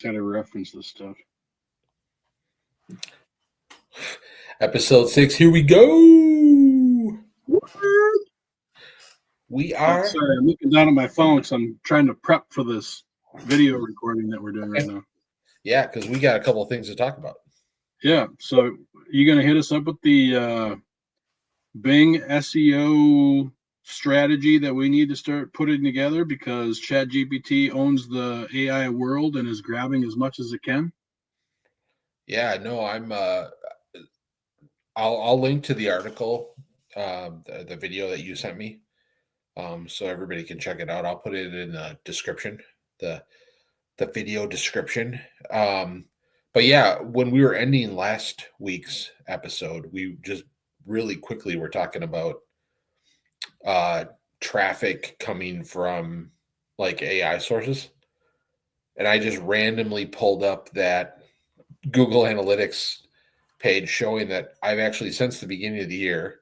Got to reference this stuff. Episode 6, here we go. We are. Sorry, I'm looking down at my phone because I'm trying to prep for this video recording that we're doing right now. Yeah, because we got a couple of things to talk about. Yeah, so you going to hit us up with the Bing SEO strategy that we need to start putting together because ChatGPT owns the AI world and is grabbing as much as it can? Yeah, no, I'll link to the article, the video that you sent me, so everybody can check it out. I'll put it in the description, the video description. But yeah, when we were ending last week's episode, we just really quickly were talking about traffic coming from like AI sources. And I just randomly pulled up that Google Analytics page showing that I've actually, since the beginning of the year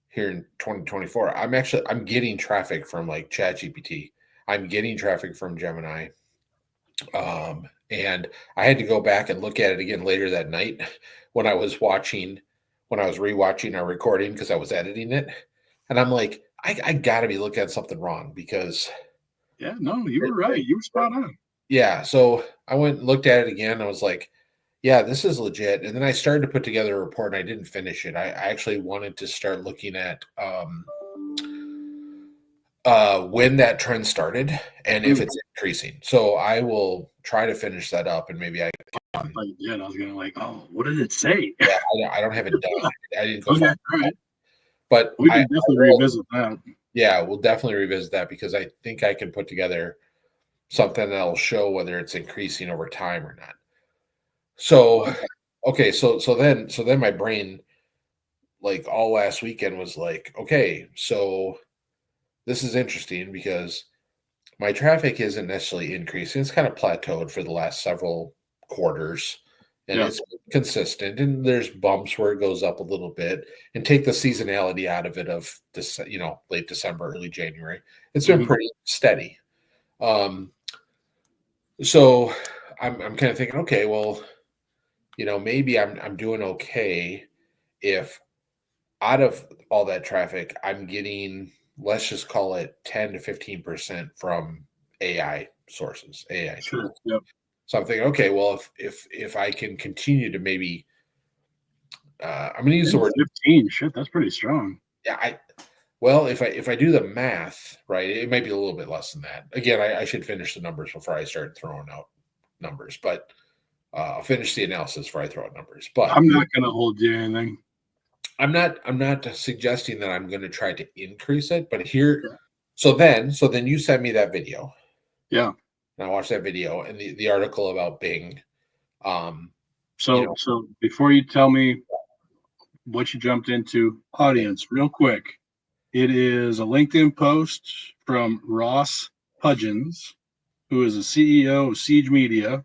here in 2024, I'm getting traffic from like ChatGPT. I'm getting traffic from Gemini. And I had to go back and look at it again later that night when I was rewatching our recording because I was editing it. And I'm like, I got to be looking at something wrong because. Yeah, no, you were right. You were spot on. Yeah. So I went and looked at it again. I was like, yeah, this is legit. And then I started to put together a report and I didn't finish it. I actually wanted to start looking at when that trend started and if it's increasing. So I will try to finish that up and maybe I can. Yeah, I was going to like, oh, what did it say? Yeah, I don't have it done. I didn't go okay, far. all right. But we can definitely revisit that. Yeah, we'll definitely revisit that because I think I can put together something that'll show whether it's increasing over time or not. So, okay, so then my brain, like all last weekend, was like, okay, so this is interesting because my traffic isn't necessarily increasing. It's kind of plateaued for the last several quarters, and it's consistent. And there's bumps where it goes up a little bit. And take the seasonality out of it of this, late December, early January. It's been pretty steady. So I'm kind of thinking, okay, well, maybe I'm doing okay if out of all that traffic, I'm getting, let's just call it 10 to 15% from AI sources, AI tools. Yep. So I'm thinking, okay, well, if I can continue to maybe, I'm going to use the word 15. Shit, that's pretty strong. Yeah, well, if I do the math right, it might be a little bit less than that. Again, I should finish the numbers before I start throwing out numbers, but I'll finish the analysis before I throw out numbers. But I'm not going to hold you anything. I'm not suggesting that I'm going to try to increase it, but here, so then you sent me that video. Yeah. And I watched that video and the article about Bing. So before you tell me what you jumped into, audience, real quick, it is a LinkedIn post from Ross Hudgens, who is a CEO of Siege Media,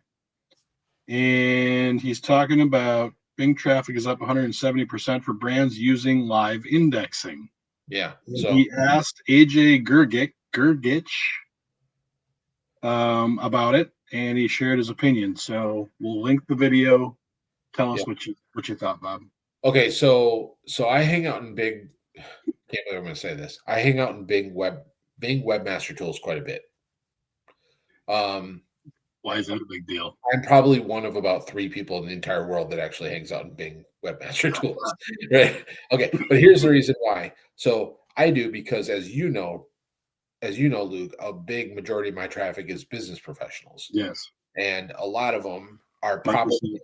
and he's talking about Bing traffic is up 170% for brands using live indexing. Yeah. So he asked AJ Gergich about it, and he shared his opinion. So we'll link the video. Tell us what you thought, Bob. Okay, so I hang out in Bing. Can't believe I'm going to say this. I hang out in Bing Webmaster Tools quite a bit. Why is that a big deal? I'm probably one of about 3 people in the entire world that actually hangs out in Bing Webmaster Tools. Right? Okay, but here's the reason why. So I do because, as you know, Luke, a big majority of my traffic is business professionals. Yes, and a lot of them are probably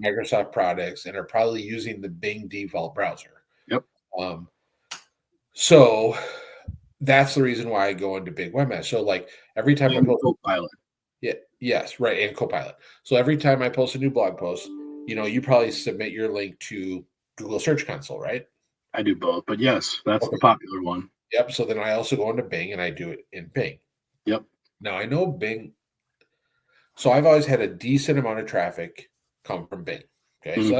Microsoft products and are probably using the Bing default browser. Yep. So that's the reason why I go into Bing Webmaster. So like every time I post Copilot. Yeah, yes, right, and Copilot. So every time I post a new blog post, you probably submit your link to Google Search Console, right? I do both, but yes, that's the popular one. Yep. So then I also go into Bing and I do it in Bing. Yep. Now I know Bing. So I've always had a decent amount of traffic come from Bing. Okay. So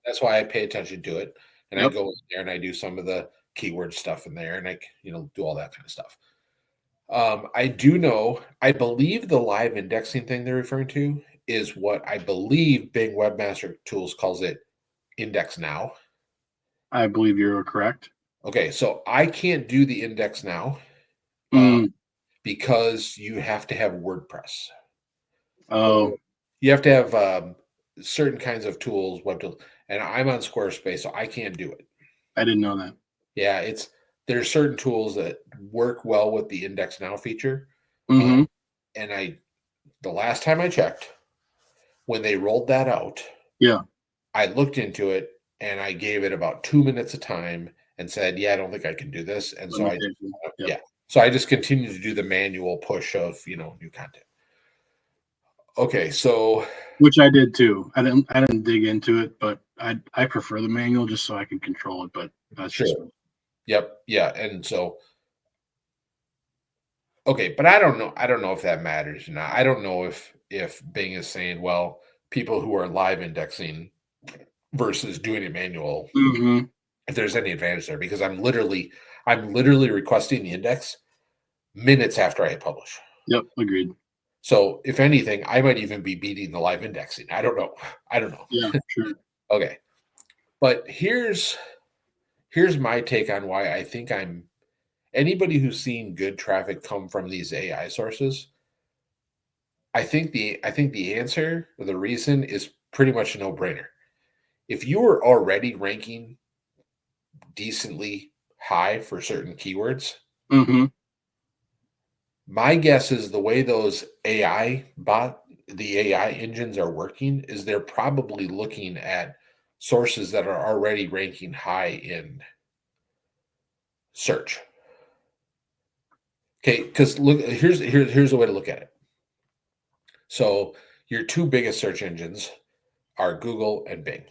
that's why I pay attention to it. And I go in there and I do some of the keyword stuff in there and I do all that kind of stuff. I do know, I believe the live indexing thing they're referring to is what I believe Bing Webmaster Tools calls it index now. I believe you're correct. Okay, so I can't do the index now Mm. because you have to have WordPress. Oh, You have to have certain kinds of tools, web tools, and I'm on Squarespace, so I can't do it. I didn't know that. Yeah, there's certain tools that work well with the index now feature. Mm-hmm. And the last time I checked, when they rolled that out, Yeah. I looked into it and I gave it about 2 minutes of time and said, "Yeah, I don't think I can do this." And so Limitation. Yep. yeah, so I just continued to do the manual push of new content. Okay, so Which I did too. I didn't dig into it, but I prefer the manual just so I can control it. But that's sure, just me. yep, yeah, and so okay, but I don't know if that matters or not. I don't know if Bing is saying, well, people who are live indexing versus doing it manual, Mm-hmm. if there's any advantage there, because I'm literally requesting the index minutes after I publish. Yep. Agreed. So if anything, I might even be beating the live indexing. I don't know. I don't know. Yeah. Sure. Okay. But here's my take on why I think I'm anybody who's seen good traffic come from these AI sources. I think the answer or the reason is pretty much a no-brainer. If you were already ranking decently high for certain keywords, Mm-hmm. my guess is the way the AI engines are working is they're probably looking at sources that are already ranking high in search. Okay, because look, here's a way to look at it. So your two biggest search engines are Google and Bing.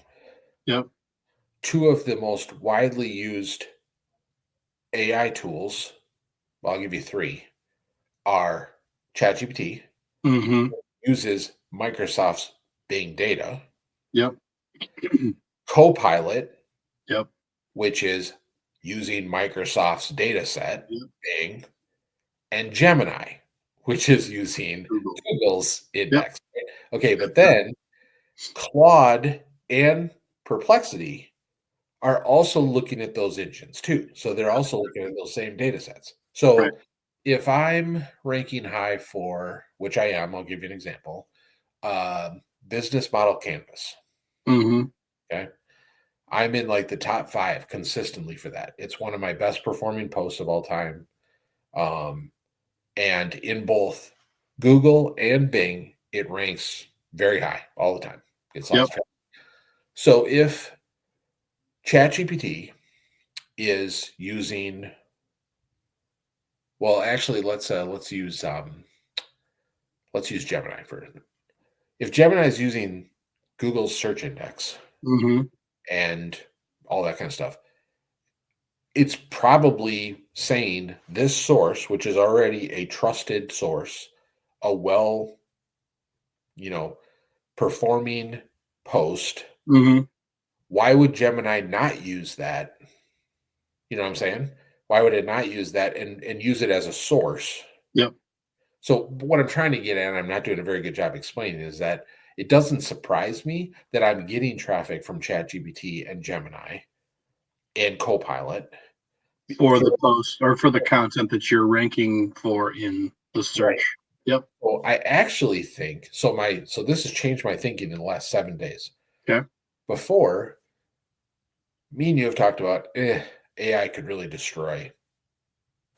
Yep. Two of the most widely used AI tools, well, I'll give you three, are ChatGPT, Mm-hmm. uses Microsoft's Bing data, Yep. Copilot, Yep. which is using Microsoft's data set, Yep. Bing, and Gemini, which is using Google. Google's Yep. index. Right? Okay, but then Claude and Perplexity are also looking at those engines too. So they're also looking at those same data sets. Right. So if I'm ranking high for, which I am, I'll give you an example, business model canvas. Mm-hmm. Okay. I'm in like the top 5 consistently for that. It's one of my best performing posts of all time. Um, and in both Google and Bing, it ranks very high all the time. It's lots Yep. of traffic. So if ChatGPT is using, well, actually, let's use Gemini for. If Gemini is using Google's search index Mm-hmm. and all that kind of stuff, it's probably saying this source, which is already a trusted source, a well, you know, performing post. Mm-hmm. Why would Gemini not use that? You know what I'm saying? Why would it not use that and use it as a source? Yep. So what I'm trying to get at, and I'm not doing a very good job explaining, is that it doesn't surprise me that I'm getting traffic from ChatGPT and Gemini and Copilot. For the post or for the content that you're ranking for in the Right. search. Yep. Well, I actually think so. So this has changed my thinking in the last 7 days. Okay. Before, me and you have talked about AI could really destroy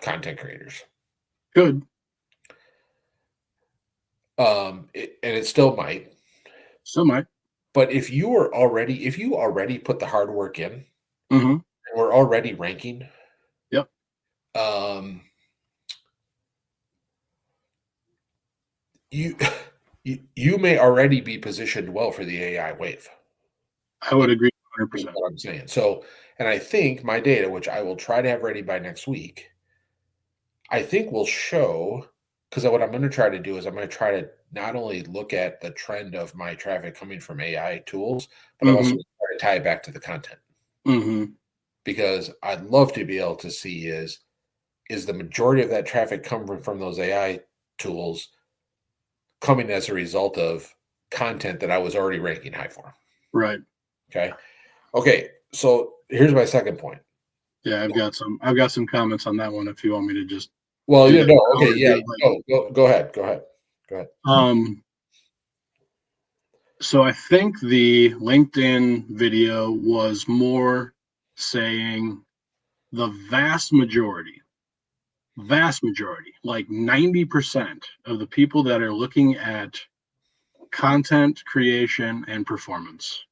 content creators. Good. And it still might. Still might. But if you already put the hard work in, Mm-hmm. and we're already ranking, Yep. um, you you may already be positioned well for the AI wave. I would agree Is 100%. what I'm saying. So, and I think my data, which I will try to have ready by next week, I think will show because what I'm going to try to do is I'm going to try to not only look at the trend of my traffic coming from AI tools, but I'm also Mm-hmm. going to try to tie it back to the content Mm-hmm. because I'd love to be able to see is is the majority of that traffic coming from those AI tools coming as a result of content that I was already ranking high for. Right. Okay. So here's my second point. Yeah, I've got some comments on that one if you want me to just. Well, do yeah, that no, now okay, or yeah, do it no, go ahead. So I think the LinkedIn video was more saying the vast majority, like 90% of the people that are looking at content creation and performance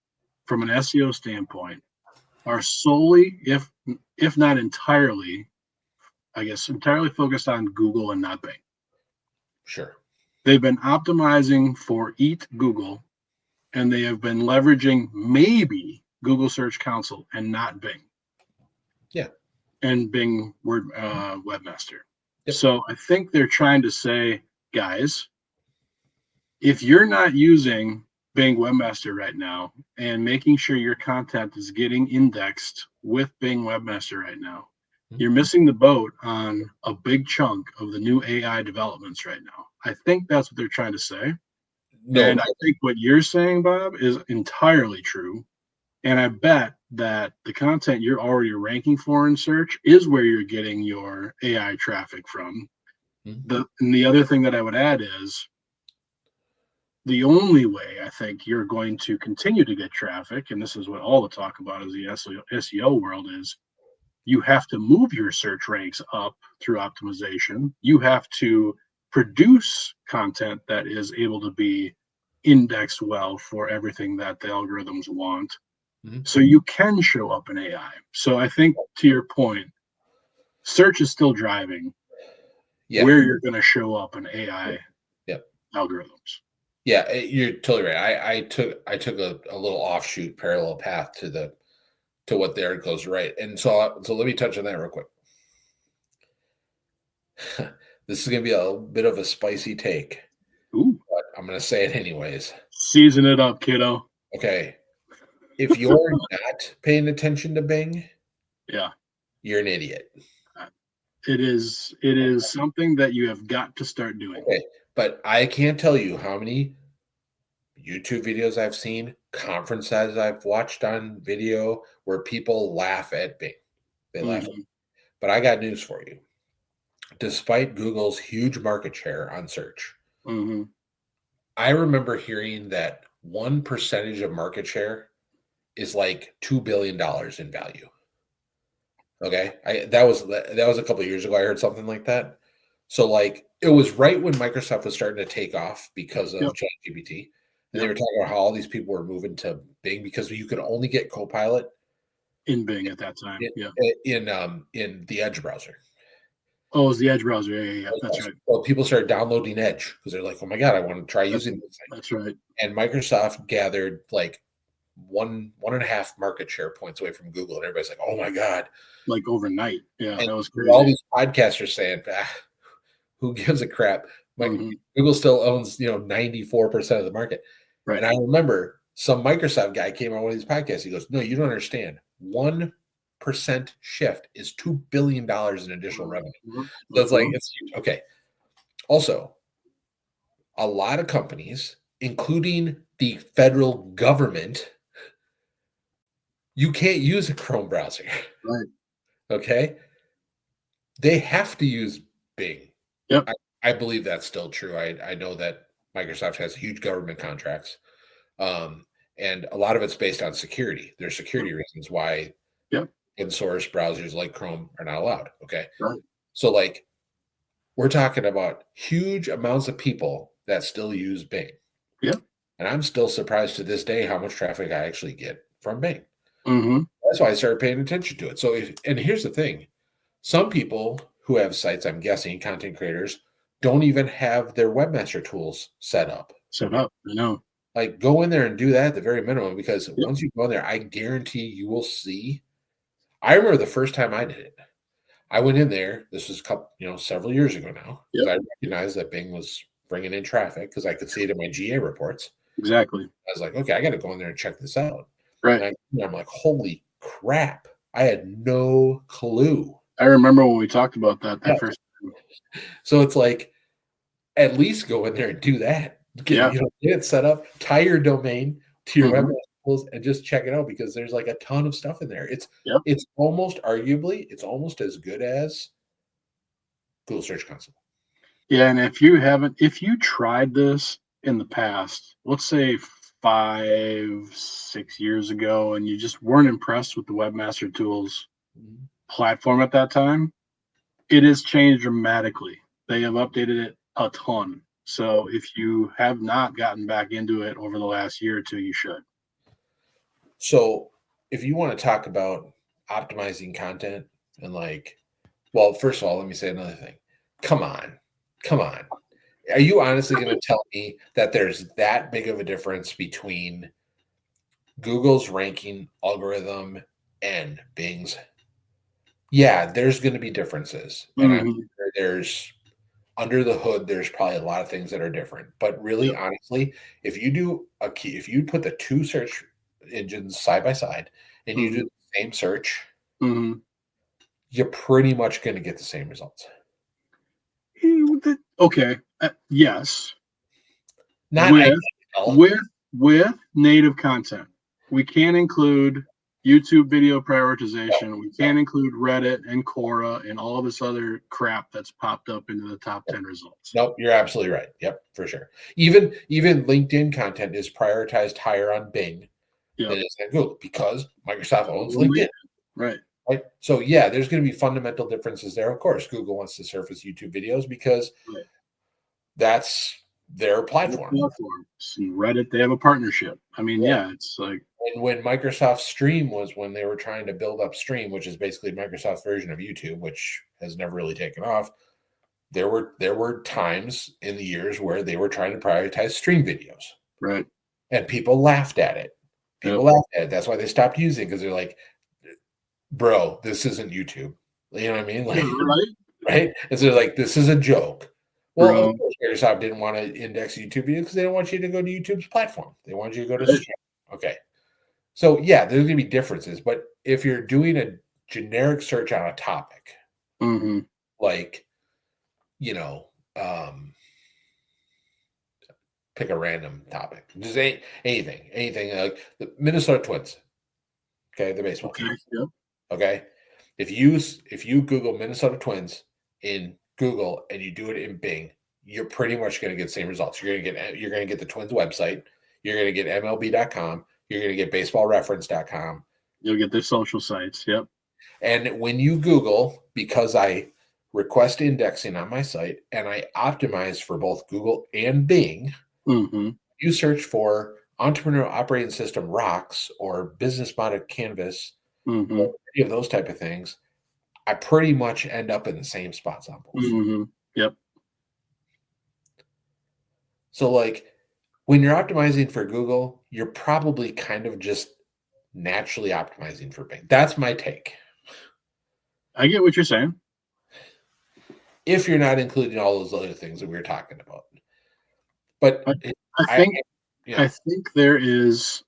from an SEO standpoint are solely, if not entirely, I guess entirely focused on Google and not Bing. Sure. They've been optimizing for Eat Google, and they have been leveraging maybe Google Search Console and not Bing. Yeah. And Bing Webmaster. Yep. So I think they're trying to say, guys, if you're not using Bing Webmaster right now and making sure your content is getting indexed with Bing Webmaster right now, you're missing the boat on a big chunk of the new AI developments right now. I think that's what they're trying to say. No, and I think what you're saying, Bob, is entirely true. And I bet that the content you're already ranking for in search is where you're getting your AI traffic from. And the other thing that I would add is the only way I think you're going to continue to get traffic, and this is what all the talk about is the SEO world, is you have to move your search ranks up through optimization. You have to produce content that is able to be indexed well for everything that the algorithms want. So you can show up in AI. So I think, to your point, search is still driving where you're going to show up in AI algorithms. Yeah, you're totally right. I took a little offshoot parallel path to what the article's right. And so let me touch on that real quick. This is going to be a bit of a spicy take. Ooh. But I'm going to say it anyways. Season it up, kiddo. Okay. If you're not paying attention to Bing, yeah, you're an idiot. It is something that you have got to start doing. Okay. But I can't tell you how many YouTube videos I've seen, conferences I've watched on video where people laugh at Bing. They laugh at Bing. But I got news for you. Despite Google's huge market share on search, I remember hearing that 1% of market share is like $2 billion in value. Okay. That was a couple of years ago. I heard something like that. So like it was right when Microsoft was starting to take off because of ChatGPT. And they were talking about how all these people were moving to Bing because you could only get Copilot in Bing at that time. In the Edge browser. Oh, it was the Edge browser. Yeah. That's right. Well, people started downloading Edge because they're like, "Oh my god, I want to try using this thing." That's right. And Microsoft gathered like 1.5 market share points away from Google, and everybody's like, "Oh my god!" Like overnight. Yeah, and that was crazy. All these podcasts are saying, "Who gives a crap?" Google still owns 94% of the market. Right. And I remember some Microsoft guy came on one of these podcasts. He goes, "No, you don't understand. 1% shift is $2 billion in additional revenue." So it's like it's huge. Okay. Also, a lot of companies, including the federal government, you can't use a Chrome browser. Right. Okay. They have to use Bing. Yep. I believe that's still true. I know that Microsoft has huge government contracts. And a lot of it's based on security. There's security reasons why in-source browsers like Chrome are not allowed. Okay. Right. So like we're talking about huge amounts of people that still use Bing. Yep. And I'm still surprised to this day how much traffic I actually get from Bing. That's why I started paying attention to it. So and here's the thing. Some people who have sites, I'm guessing content creators, don't even have their webmaster tools set up. I know. Like go in there and do that at the very minimum, because once you go in there, I guarantee you will see. I remember the first time I did it. I went in there. This was several years ago now. Because I recognized that Bing was bringing in traffic because I could see it in my GA reports. Exactly. I was like, okay, I got to go in there and check this out. Right. And I'm like, holy crap! I had no clue I remember when we talked about that first time. So it's like, at least go in there and do that. Get it set up, tie your domain to your web tools, and just check it out, because there's like a ton of stuff in there. It's almost arguably, it's almost as good as Google Search Console. Yeah, and if you tried this in the past, let's say 5-6 years ago, and you just weren't impressed with the Webmaster Tools platform at that time, it has changed dramatically. They have updated it a ton. So if you have not gotten back into it over the last year or two, you should. So if you want to talk about optimizing content and well, first of all, let me say another thing. Come on. Are you honestly going to tell me that there's that big of a difference between Google's ranking algorithm and Bing's? Yeah, there's going to be differences. And I'm sure there's, under the hood, there's probably a lot of things that are different. But really, honestly, if you put the two search engines side by side and you do the same search, you're pretty much going to get the same results. Okay. Yes. Not with native content. We can't include YouTube video prioritization. We can't include Reddit and Quora and all this other crap that's popped up into the top 10 results. Nope, you're absolutely right. Yep, for sure. Even LinkedIn content is prioritized higher on Bing than it is on Google, because Microsoft owns LinkedIn. Right. So yeah, there's going to be fundamental differences there. Of course, Google wants to surface YouTube videos because that's their platform. And Reddit, they have a partnership. I mean, it's like. And when Microsoft Stream when they were trying to build up Stream, which is basically Microsoft's version of YouTube, which has never really taken off, there were times in the years where they were trying to prioritize Stream videos. Right. And people laughed at it. Laughed at it. That's why they stopped using it, because they're like, bro, this isn't YouTube. You know what I mean? Like, right? And so like, this is a joke. Well, of course, Microsoft didn't want to index YouTube videos because they don't want you to go to YouTube's platform. They want you to go to Stream. Okay. So yeah, there's going to be differences. But if you're doing a generic search on a topic, like, pick a random topic, just anything like the Minnesota Twins. Okay, the baseball team. Okay. If you Google Minnesota Twins in Google and you do it in Bing, you're pretty much going to get the same results. You're going to get the Twins website. You're going to get MLB.com. You're going to get baseballreference.com. You'll get their social sites. Yep. And when you Google, because I request indexing on my site and I optimize for both Google and Bing, you search for Entrepreneurial Operating System Rocks or Business Model Canvas, or any of those type of things, I pretty much end up in the same spots on both. Yep. So like, when you're optimizing for Google, you're probably kind of just naturally optimizing for Bing. That's my take. I get what you're saying. If you're not including all those other things that we were talking about. But I think there is,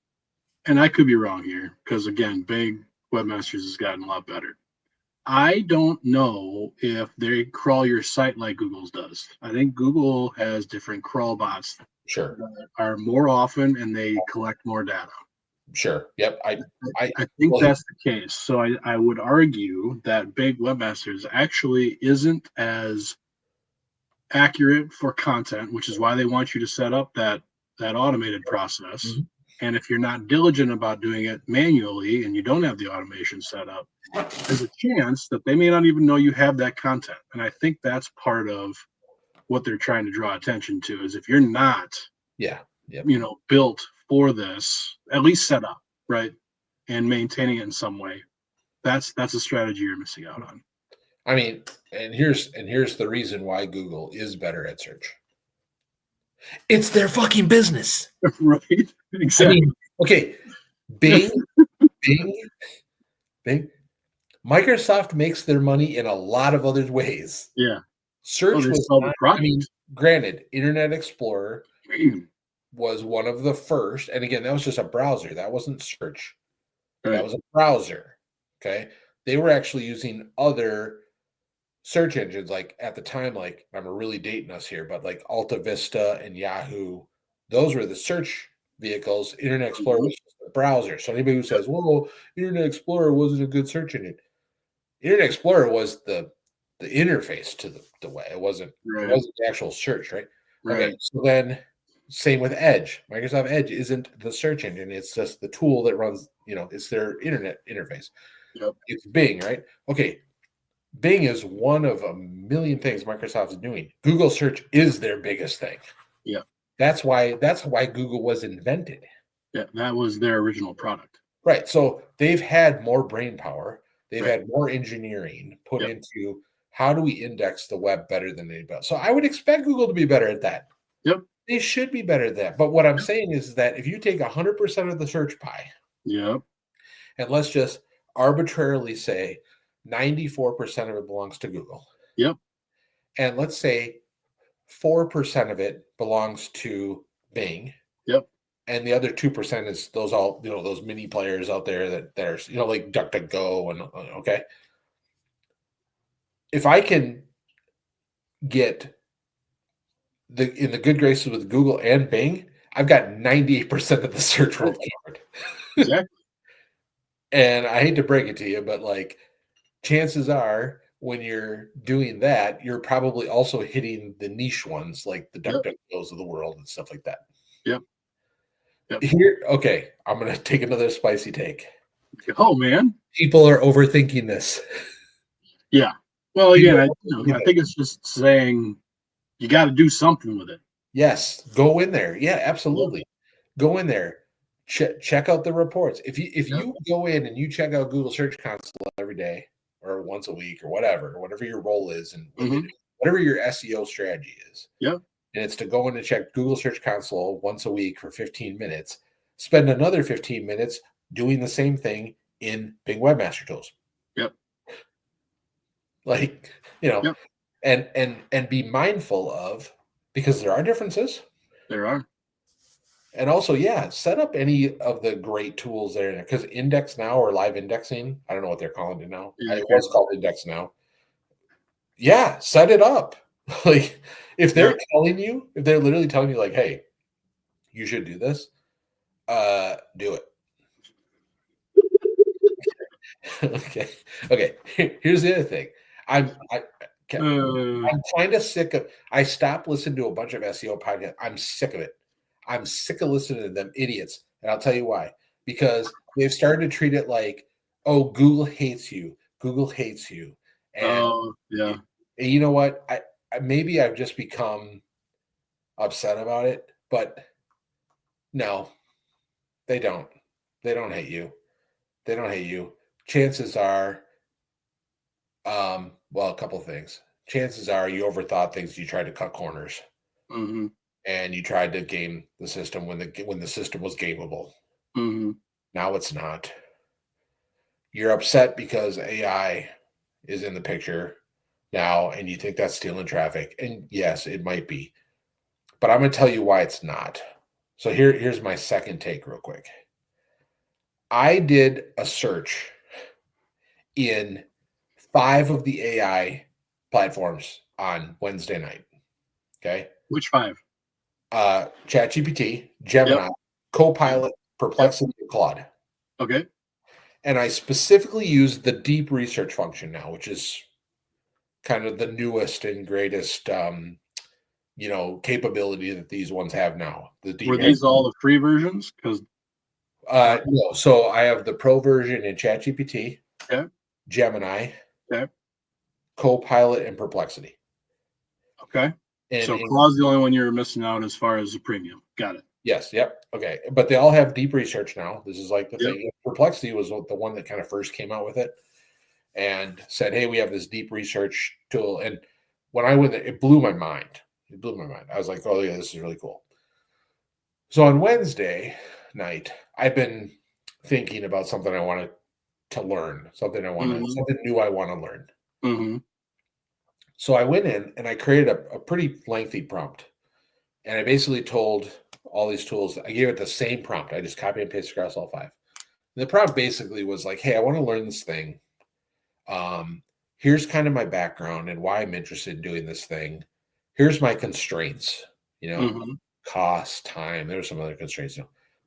and I could be wrong here, because again, Bing Webmasters has gotten a lot better. I don't know if they crawl your site like Google's does. I think Google has different crawl bots that are more often, and they collect more data. Sure. Yep. I think that's the case. So I would argue that Bing Webmasters actually isn't as accurate for content, which is why they want you to set up that automated process. And if you're not diligent about doing it manually and you don't have the automation set up, there's a chance that they may not even know you have that content. And I think that's part of what they're trying to draw attention to, is if you're not, built for this, at least set up, right, and maintaining it in some way, that's a strategy you're missing out on. I mean, and here's the reason why Google is better at search. It's their fucking business. Right. Exactly. I mean, okay. Bing. Microsoft makes their money in a lot of other ways. Yeah. Search was not, I mean, granted, Internet Explorer was one of the first, and again, that was just a browser. That wasn't search. That was a browser. Okay. they were actually using other search engines. Like at the time, like I'm really dating us here, but like Alta Vista and Yahoo, those were the search vehicles. Internet Explorer was just a browser. So anybody who says, "Well, Internet Explorer wasn't a good search engine," Internet Explorer was the interface to the web. It wasn't the actual search, right? Okay, so then same with Edge. Microsoft Edge isn't the search engine. It's just the tool that runs, it's their internet interface. Yep. It's Bing, right? Okay. Bing is one of a million things Microsoft is doing. Google search is their biggest thing. Yeah. That's why Google was invented. Yeah, that was their original product. Right. So they've had more brain power. They've had more engineering put into how do we index the web better than anybody else. So I would expect Google to be better at that. Yep. They should be better at that. But what I'm saying is that if you take 100% of the search pie, and let's just arbitrarily say 94% of it belongs to Google. Yep. And let's say 4% of it belongs to Bing. Yep. And the other 2% is those those mini players out there that there's, like DuckDuckGo and okay. If I can get in the good graces with Google and Bing, I've got 98% of the search world covered. Exactly. And I hate to break it to you, but like chances are when you're doing that, you're probably also hitting the niche ones like the DuckDuckGos of the world and stuff like that. Yep. Here, okay, I'm going to take another spicy take. Oh, man. People are overthinking this. Yeah. Well, again, I think it's just saying you got to do something with it. Yes. Go in there. Yeah, absolutely. Go in there. Check out the reports. If you go in and you check out Google Search Console every day or once a week or whatever your role is and whatever your SEO strategy is. Yep. And it's to go in and check Google Search Console once a week for 15 minutes, spend another 15 minutes doing the same thing in Bing Webmaster Tools. Yep. Like, and be mindful of, because there are differences. There are. And also, set up any of the great tools there. Because Index Now or Live Indexing, I don't know what they're calling it now. It was called Index Now. Yeah, set it up. Like, if they're telling you, if they're literally telling you, like, hey, you should do this, do it. Okay. Here's the other thing. I'm kind of sick of. I stopped listening to a bunch of SEO podcasts. I'm sick of it. I'm sick of listening to them idiots, and I'll tell you why. Because they've started to treat it like, oh, Google hates you. Google hates you. And and you know what? Maybe I've just become upset about it, but no, they don't. They don't hate you. They don't hate you. Chances are, well, a couple of things. Chances are you overthought things. You tried to cut corners, and you tried to game the system when the system was gameable. Now it's not. You're upset because AI is in the picture now, and you think that's stealing traffic. And yes, it might be. But I'm going to tell you why it's not. So here's my second take real quick. I did a search in 5 of the AI platforms on Wednesday night. Okay. Which 5? ChatGPT, Gemini, Copilot, Perplexity, and Claude. Okay. And I specifically used the deep research function now, which is kind of the newest and greatest, capability that these ones have now. Were these all the free versions? Because no. So I have the pro version in ChatGPT, Gemini, Copilot, and Perplexity. Okay. So Claude's the only one you're missing out as far as the premium. Got it. Yes. Yep. Okay. But they all have deep research now. This is like the thing. Perplexity was the one that kind of first came out with it and said, hey, we have this deep research tool. And when I went there, it blew my mind. I was like, oh, yeah, this is really cool. So on Wednesday night, I've been thinking about something I wanted to learn, something new I want to learn. So I went in and I created a pretty lengthy prompt. And I basically told all these tools, I gave it the same prompt. I just copy and paste across all 5. And the prompt basically was like, hey, I want to learn this thing. Here's kind of my background and why I'm interested in doing this thing. Here's my constraints, cost, time. There's some other constraints.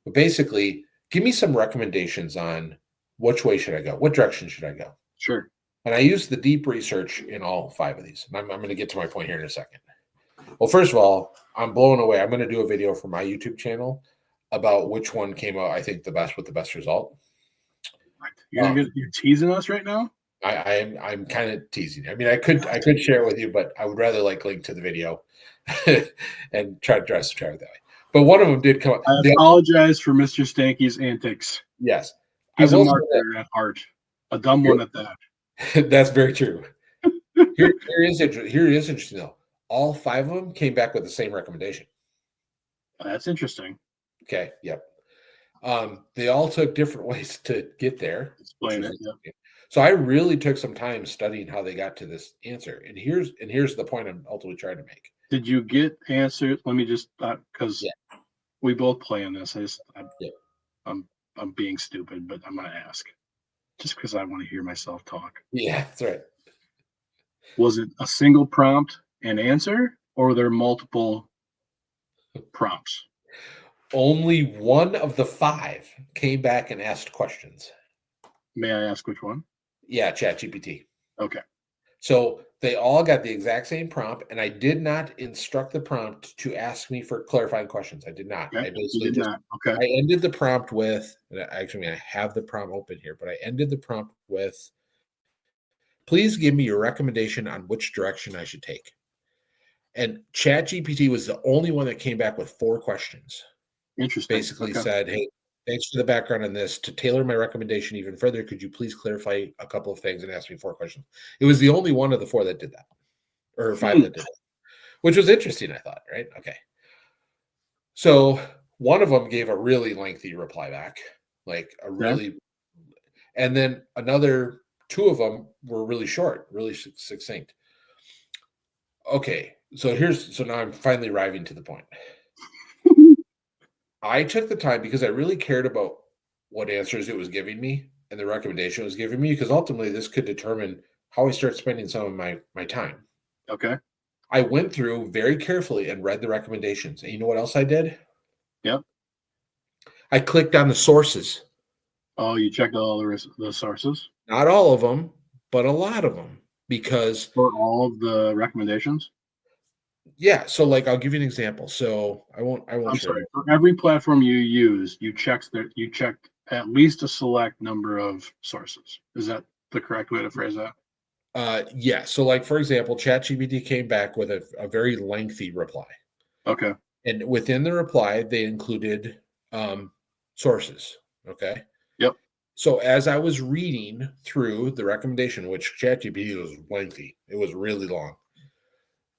But basically, give me some recommendations on which way should I go? What direction should I go? Sure. And I used the deep research in all 5 of these. And I'm going to get to my point here in a second. Well, first of all, I'm blown away. I'm going to do a video for my YouTube channel about which one came out, I think, the best with the best result. You're teasing us right now? I'm kind of teasing. I mean, I could share it with you, but I would rather link to the video and try to dress the that way. But one of them did come up. I apologize for Mr. Stanky's antics. Yes. He's a marketer at heart. A dumb one at that. That's very true. Here is interesting though. All 5 of them came back with the same recommendation. That's interesting. Okay. Yep. They all took different ways to get there. Explain it. Yep. So I really took some time studying how they got to this answer. And here's the point I'm ultimately trying to make. Did you get answers? Let me just because we both play in this. I'm being stupid, but I'm gonna ask just because I want to hear myself talk. Yeah, that's right. Was it a single prompt and answer, or were there multiple prompts? Only one of the 5 came back and asked questions. May I ask which one? Yeah, ChatGPT. Okay. So they all got the exact same prompt, and I did not instruct the prompt to ask me for clarifying questions. I did not. Okay. I basically Okay. I ended the prompt with, actually, I have the prompt open here, but I ended the prompt with, please give me your recommendation on which direction I should take. And ChatGPT was the only one that came back with 4 questions. Interesting. Basically said, hey, thanks for the background on this. To tailor my recommendation even further, could you please clarify a couple of things and ask me 4 questions? It was the only one of the 4 that did that, or 5 that did that, which was interesting, I thought, right? Okay. So one of them gave a really lengthy reply back, and then another 2 of them were really short, really succinct. Okay. So now I'm finally arriving to the point. I took the time because I really cared about what answers it was giving me and the recommendation it was giving me, because ultimately this could determine how I start spending some of my time. Okay. I went through very carefully and read the recommendations. And you know what else I did? Yep. I clicked on the sources. Oh, you checked all the sources? Not all of them, but a lot of them. Because for all of the recommendations? Yeah. So I'll give you an example. So I won't I'm sorry. For every platform you use, you checked at least a select number of sources. Is that the correct way to phrase that? Yeah. So for example, ChatGPT came back with a very lengthy reply. Okay. And within the reply, they included sources. Okay. Yep. So as I was reading through the recommendation, which ChatGPT was lengthy, it was really long.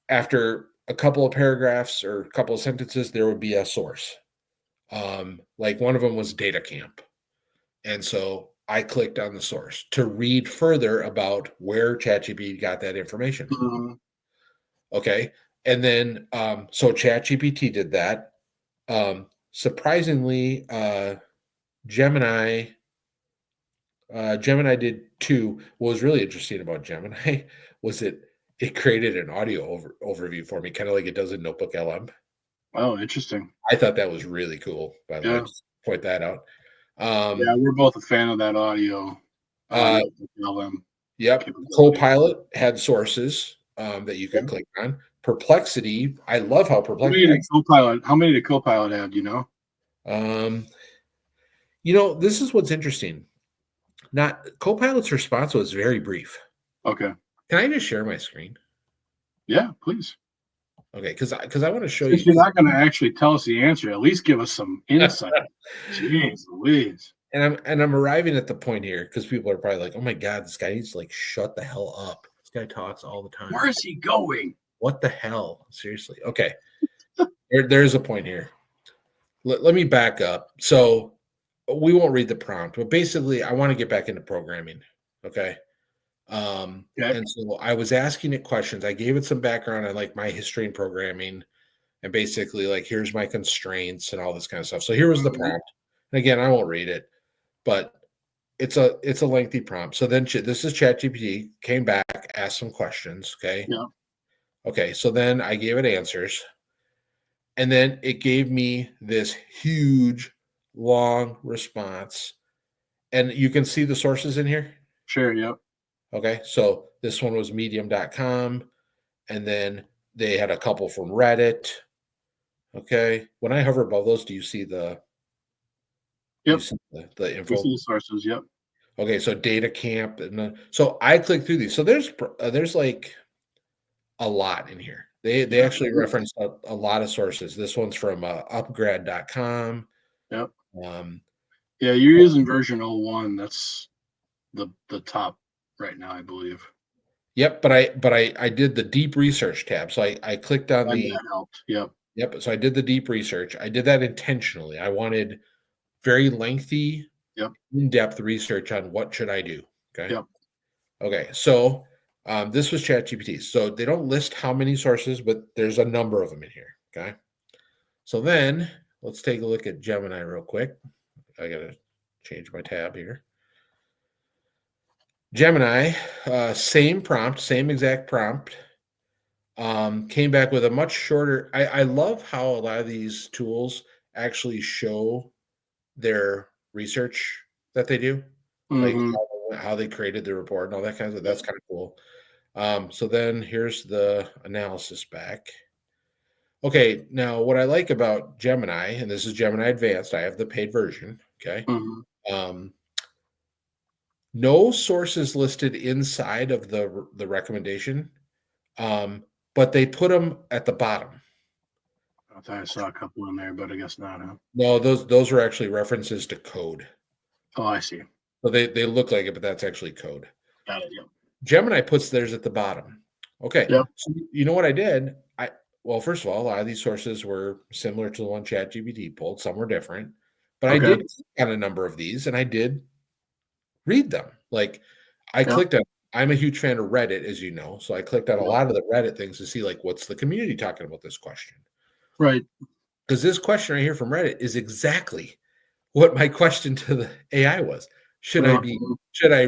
After a couple of paragraphs or a couple of sentences, there would be a source. One of them was Data Camp. And so I clicked on the source to read further about where ChatGPT got that information. Mm-hmm. Okay. And then, so ChatGPT did that. Surprisingly, Gemini did too. What was really interesting about Gemini was it created an audio overview for me, kind of like it does in Notebook LM. Oh, interesting. I thought that was really cool, by the way. Just point that out. Yeah, we're both a fan of that audio. LM. Yep. Copilot had sources that you could click on. Perplexity, I love how Perplexity. How many did Copilot have? Do you know? This is what's interesting. Copilot's response was very brief. Okay. Can I just share my screen? Yeah, please. Okay, because I want to show you. You're not going to actually tell us the answer. At least give us some insight. Jeez Louise. And I'm arriving at the point here because people are probably like, "Oh my God, this guy needs to shut the hell up. This guy talks all the time. Where is he going? What the hell? Seriously." Okay, there's a point here. Let me back up. So we won't read the prompt, but basically, I want to get back into programming. Okay. And so I was asking it questions. I gave it some background on my history in programming, and basically here's my constraints and all this kind of stuff. So here was the prompt. And again, I won't read it, but it's a lengthy prompt. So then this is ChatGPT, came back, asked some questions. Okay. Yeah. Okay. So then I gave it answers. And then it gave me this huge, long response. And you can see the sources in here. Sure. Yep. Okay. So this one was medium.com. And then they had a couple from Reddit. Okay. When I hover above those, do you see the Yep. the We see info? the sources. Yep. Okay, so data camp, and then, so I click through these. So there's like a lot in here. They Yeah. actually reference a lot of sources. This one's from upgrad.com. Yep. Um, Yeah. You're using version 01. That's the top right now, I believe. yep, but I did the deep research tab. So I clicked on And the that helped. Yep. yep. So I did the deep research. I did that intentionally. I wanted very lengthy, Yep. in-depth research on what should I do. Okay. Yep. Okay, so this was ChatGPT. So they don't list how many sources, but there's a number of them in here. Okay, so then let's take a look at Gemini real quick. I gotta change my tab here. Gemini, same prompt, same exact prompt. Came back with a much shorter. I love how a lot of these tools actually show their research that they do, like Mm-hmm. how they created the report and all that kind of. Yep. That's kind of cool. So then here's the analysis back. Okay, now what I like about Gemini, and this is Gemini Advanced, I have the paid version. Okay. Mm-hmm. Um, no sources listed inside of the recommendation, um, but they put them at the bottom. I thought I saw a couple in there, but I guess not. Huh? No, those were actually references to code. Oh, I see. So they look like it, but that's actually code. Got it. Yep. Gemini puts theirs at the bottom. Okay. Yep. So you know what I did? Well, first of all, a lot of these sources were similar to the one ChatGPT pulled. Some were different, but I Okay. did click on a number of these and I did read them. Like I Yep. clicked on. I'm a huge fan of Reddit, as you know, so I clicked on a Yep. lot of the Reddit things to see like what's the community talking about this question. Right. Because this question right here from Reddit is exactly what my question to the AI was. Should I be? Mhm. Should I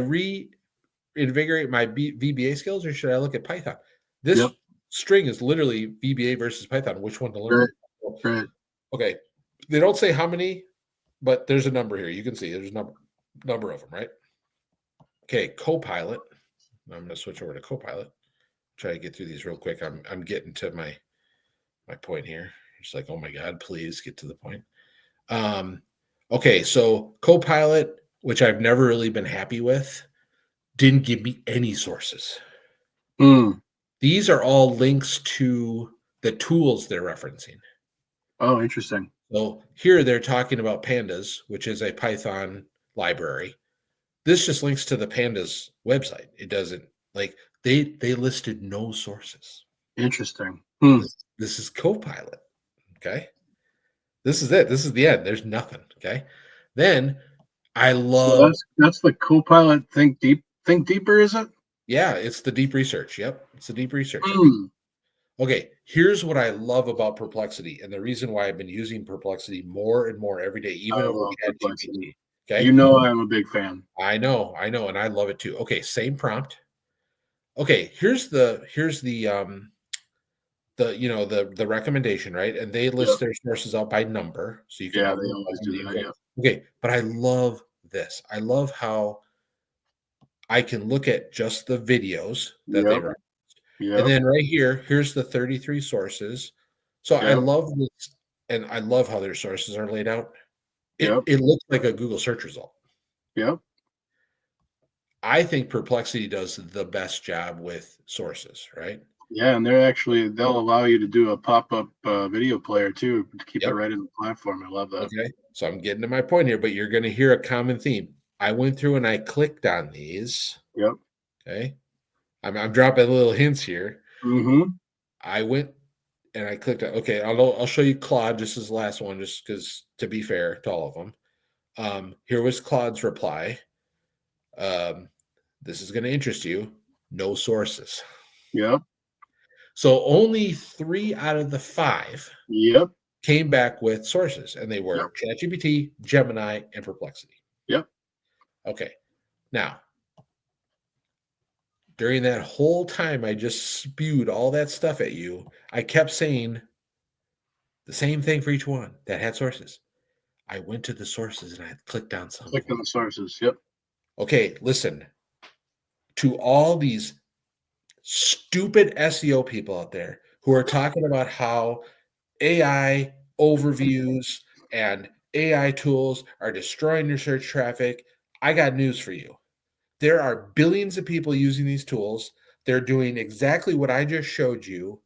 reinvigorate my VBA skills, or should I look at Python? This Yep. string is literally VBA versus Python. Which one to learn? Right. Right. Okay, they don't say how many, but there's a number here. You can see there's a number of them, right? Okay, Copilot. I'm going to switch over to Copilot. Try to get through these real quick. I'm getting to my point here. It's like, oh my God, please get to the point. Okay, so Copilot, which I've never really been happy with, didn't give me any sources. Mm. These are all links to the tools they're referencing. Oh, interesting. So here they're talking about Pandas, which is a Python library. This just links to the Pandas website. It doesn't like they listed no sources. Interesting. Hmm. This is Copilot. Okay. This is it. This is the end. There's nothing. Okay. Then I So love that's the Copilot Think Deeper, is it? yeah, it's the deep research. Yep. It's the deep research. Okay. Hmm. Okay, here's what I love about Perplexity, and the reason why I've been using Perplexity more and more every day, I even over love Perplexity. ChatGPT. Okay, You know I'm a big fan. I know, and I love it too. Okay, same prompt. Okay, here's the the recommendation, right? And they Yep. list their sources out by number, so you can Yeah, hover they above always them, do you that. go. Yep. Okay, but I love this. I love how I can look at just the videos that they Yep. write. And Yep. then right here, here's the 33 sources. So I Yep. love this, and I love how their sources are laid out. It Yep. it looks like a Google search result. Yep. I think Perplexity does the best job with sources, right? Yeah, and they'll allow you to do a pop-up video player too to keep it Yep. right in the platform. I love that. Okay. So I'm getting to my point here, but you're going to hear a common theme. I went through and I clicked on these. Yep. Okay. I'm dropping little hints here. Mm-hmm. I went and I clicked on, okay, I'll show you Claude just as the last one, just because to be fair to all of them. Here was Claude's reply. Um, this is going to interest you. No sources. Yep. So only 3 out of the 5 Yep. came back with sources, and they Yep. were ChatGPT, Gemini, and Perplexity. Yep. Okay. Now, during that whole time I just spewed all that stuff at you, I kept saying the same thing for each one that had sources. I went to the sources and I clicked on some of Click on them. the sources. Yep. Okay, listen to all these stupid SEO people out there who are talking about how AI overviews and AI tools are destroying your search traffic. I got news for you. There are billions of people using these tools. They're doing exactly what I just showed you.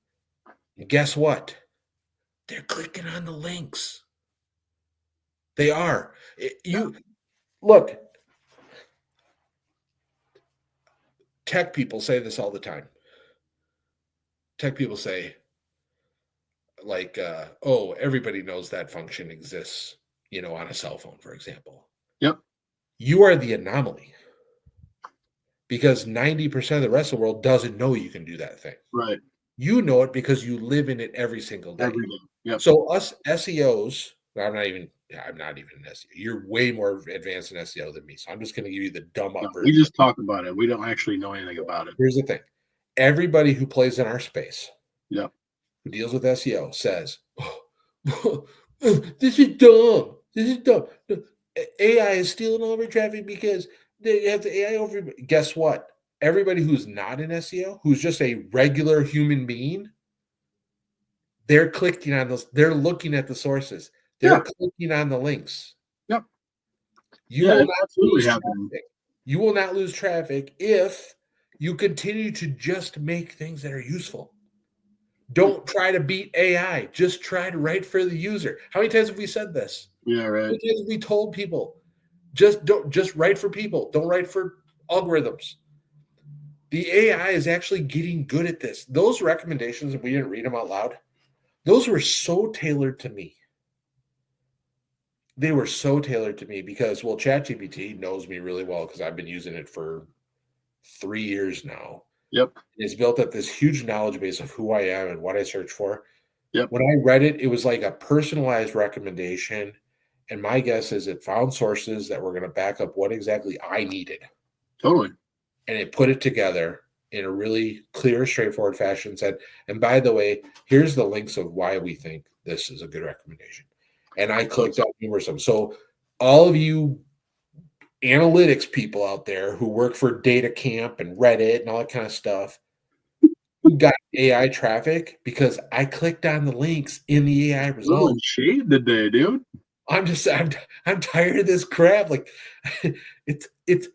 And guess what? They're clicking on the links. They are. You look, tech people say this all the time. Tech people say, like, oh, everybody knows that function exists, on a cell phone, for example. Yep. You are the anomaly because 90% of the rest of the world doesn't know you can do that thing. Right. You know it because you live in it every single day. Every day. Yep. So us SEOs, I'm not even an SEO. You're way more advanced in SEO than me. So I'm just going to give you the dumb up We version. just talk about it. We don't actually know anything about it. Here's the thing. Everybody who plays in our space, Yep. who deals with SEO says, oh, this is dumb. This is dumb. AI is stealing all of our traffic because they have the AI over. Guess what? Everybody who's not in SEO, who's just a regular human being, they're clicking on those. They're looking at the sources. They're Yeah. clicking on the links. Yep. You Yeah, will it's not absolutely lose happening. traffic. You will not lose traffic if you continue to just make things that are useful. Don't try to beat AI. Just try to write for the user. How many times have we said this? Yeah, How right. many times have we told people just write for people. Don't write for algorithms. The AI is actually getting good at this. Those recommendations, if we didn't read them out loud, those were so tailored to me. They were so tailored to me because, well, ChatGPT knows me really well because I've been using it for 3 years now. Yep. It's built up this huge knowledge base of who I am and what I search for. Yep. When I read it, it was like a personalized recommendation. And my guess is it found sources that were going to back up what exactly I needed. Totally. And it put it together in a really clear, straightforward fashion. Said, and by the way, here's the links of why we think this is a good recommendation. And I clicked on numerous of them. So all of you analytics people out there who work for Data Camp and Reddit and all that kind of stuff, you got AI traffic because I clicked on the links in the AI results. Throwing shade today, dude. I'm tired of this crap. Like it's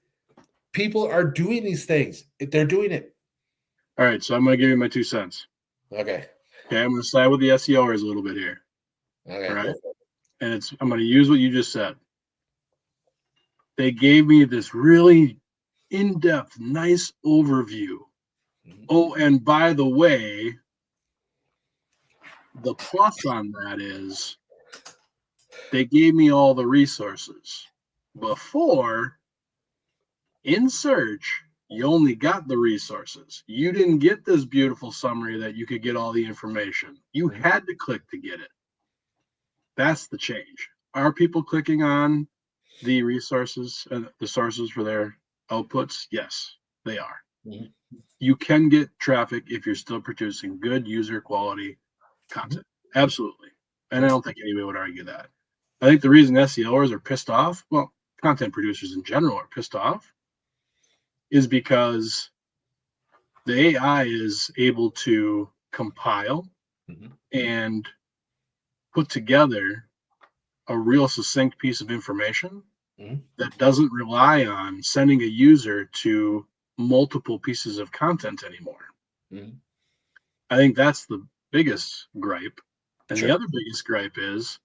people are doing these things. They're doing it. All right, so I'm gonna give you my 2 cents. Okay. Okay, I'm gonna side with the SEOers a little bit here. Okay. All right. And I'm gonna use what you just said. They gave me this really in-depth, nice overview. Mhm. Oh, and by the way, the plus on that is they gave me all the resources. Before, in search, you only got the resources. You didn't get this beautiful summary that you could get all the information. You had to click to get it. That's the change. Are people clicking on the resources and the sources for their outputs? Yes, they are. Mhm. You can get traffic if you're still producing good user quality content. Absolutely. And I don't think anybody would argue that. I think the reason SEOers are pissed off, well, content producers in general are pissed off, is because the AI is able to compile Mhm. and put together a real succinct piece of information Mhm. that doesn't rely on sending a user to multiple pieces of content anymore. Mhm. I think that's the biggest gripe. And the Sure. other biggest gripe is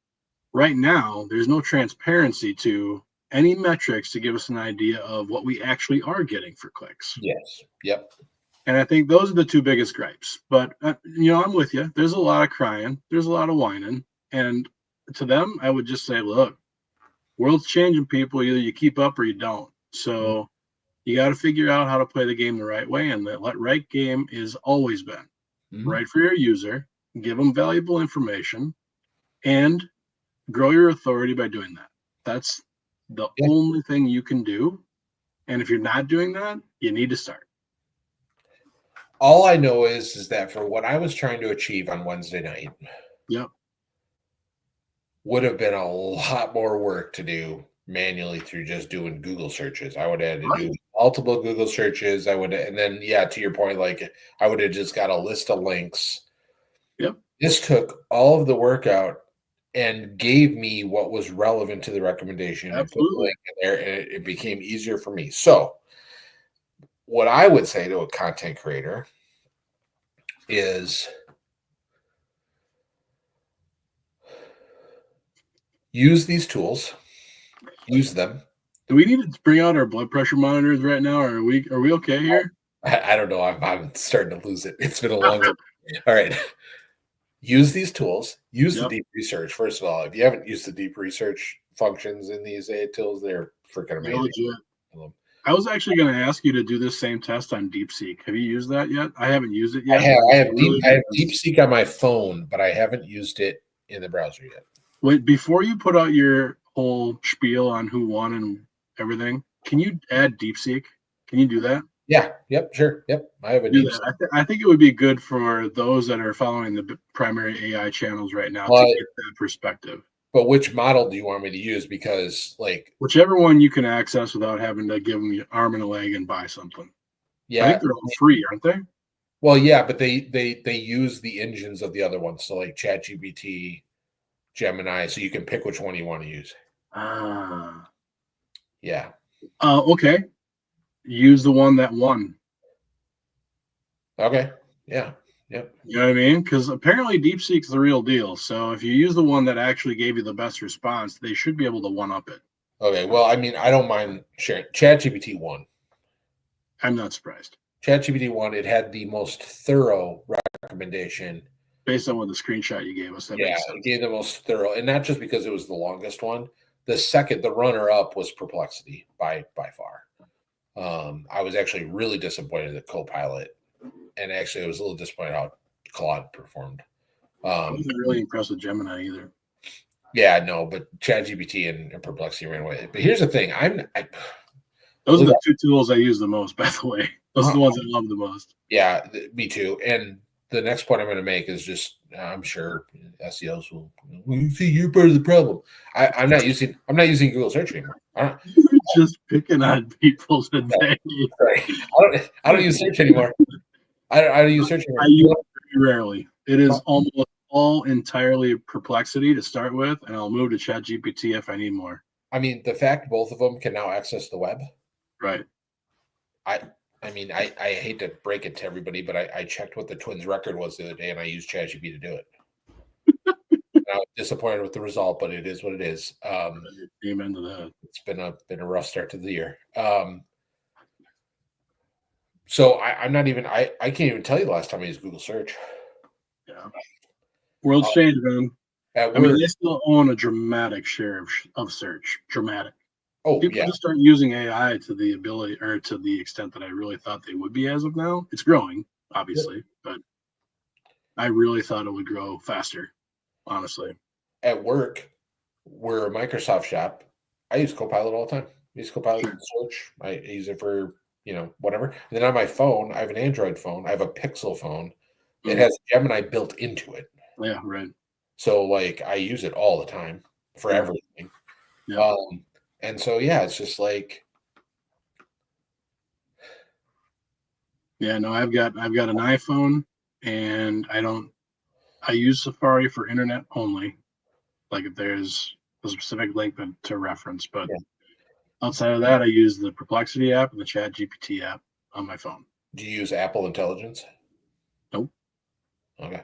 right now, there's no transparency to any metrics to give us an idea of what we actually are getting for clicks. Yes. Yep. And I think those are the two biggest gripes. But, I'm with you. There's a lot of crying, there's a lot of whining. And to them, I would just say, look, world's changing, people. Either you keep up or you don't. So you got to figure out how to play the game the right way. And the right game is always been Mhm. right for your user, give them valuable information, and grow your authority by doing that. That's the Yeah. only thing you can do And if you're not doing that, you need to start. All I know is that for what I was trying to achieve on Wednesday night, Yep. would have been a lot more work to do manually through just doing Google searches. I would have had to do multiple Google searches. And then, yeah, to your point, like I would have just got a list of links. Yep. This took all of the work out and gave me what was relevant to the recommendation. Absolutely. And put the link in there, and it became easier for me. So, what I would say to a content creator is use these tools, use them. Do we need to bring out our blood pressure monitors right now? Or are we okay here? I don't know. I'm starting to lose it. It's been a long one. All right. Use these tools. Use the deep research. First of all, if you haven't used the deep research functions in these AI tools, they're freaking amazing. Legit. I was actually going to ask you to do this same test on DeepSeek. Have you used that yet? I haven't used it yet. I have DeepSeek on my phone, but I haven't used it in the browser yet. Wait, before you put out your whole spiel on who won and everything, can you add DeepSeek? Can you do that? Yeah. Yep. Sure. Yep. I have a DeepSeek. I think it would be good for those that are following the primary AI channels right now to get that perspective. But which model do you want me to use? Because like whichever one you can access without having to give them your arm and a leg and buy something. Yeah, I think they're all free, aren't they? Well, yeah, but they use the engines of the other ones, so like ChatGPT, Gemini, so you can pick which one you want to use. Yeah. Okay. Use the one that won. Okay. Yeah. Yep. You know what I mean? Because apparently DeepSeek's the real deal. So if you use the one that actually gave you the best response, they should be able to one-up it. Okay. Well, I mean, I don't mind sharing. ChatGPT 1. I'm not surprised. ChatGPT 1, it had the most thorough recommendation. Based on what the screenshot you gave us. That makes sense. It gave the most thorough. And not just because it was the longest one. The runner-up was Perplexity by far. I was actually really disappointed at Copilot. And actually, I was a little disappointed how Claude performed. I wasn't really impressed with Gemini either. Yeah, no, but ChatGPT and Perplexity ran away. But here's the thing: those are the two tools I use the most. By the way, those are the ones I love the most. Yeah, me too. And the next point I'm going to make is just I'm sure SEOs will. You see, you're part of the problem. I'm not using Google search anymore. You're just picking on people today. Sorry. I don't use search anymore. I don't use search anymore. I use it very rarely. It is almost all entirely Perplexity to start with, and I'll move to ChatGPT if I need more. I mean, the fact both of them can now access the web. Right. I mean, I hate to break it to everybody, but I checked what the Twins' record was the other day, and I used ChatGPT to do it. I was disappointed with the result, but it is what it is. Amen to that. It's been a rough start to the year. So I'm not even I can't even tell you the last time I used Google search. Yeah. World's changed, man. I mean, they still own a dramatic share of search. Dramatic. Oh, people just start using AI to the ability or to the extent that I really thought they would be as of now. It's growing, obviously, but I really thought it would grow faster, honestly. At work, we're a Microsoft shop. I use Copilot all the time. I use Copilot for search. I use it for whatever. And then on my phone, I have an Android phone. I have a Pixel phone. It has Gemini built into it. Yeah, right. So like I use it all the time for everything. Yeah. And so it's just like no, I've got an iPhone and I use Safari for internet only. Like if there's a specific link to reference, but outside of that, I use the Perplexity app and the ChatGPT app on my phone. Do you use Apple Intelligence? Nope. Okay.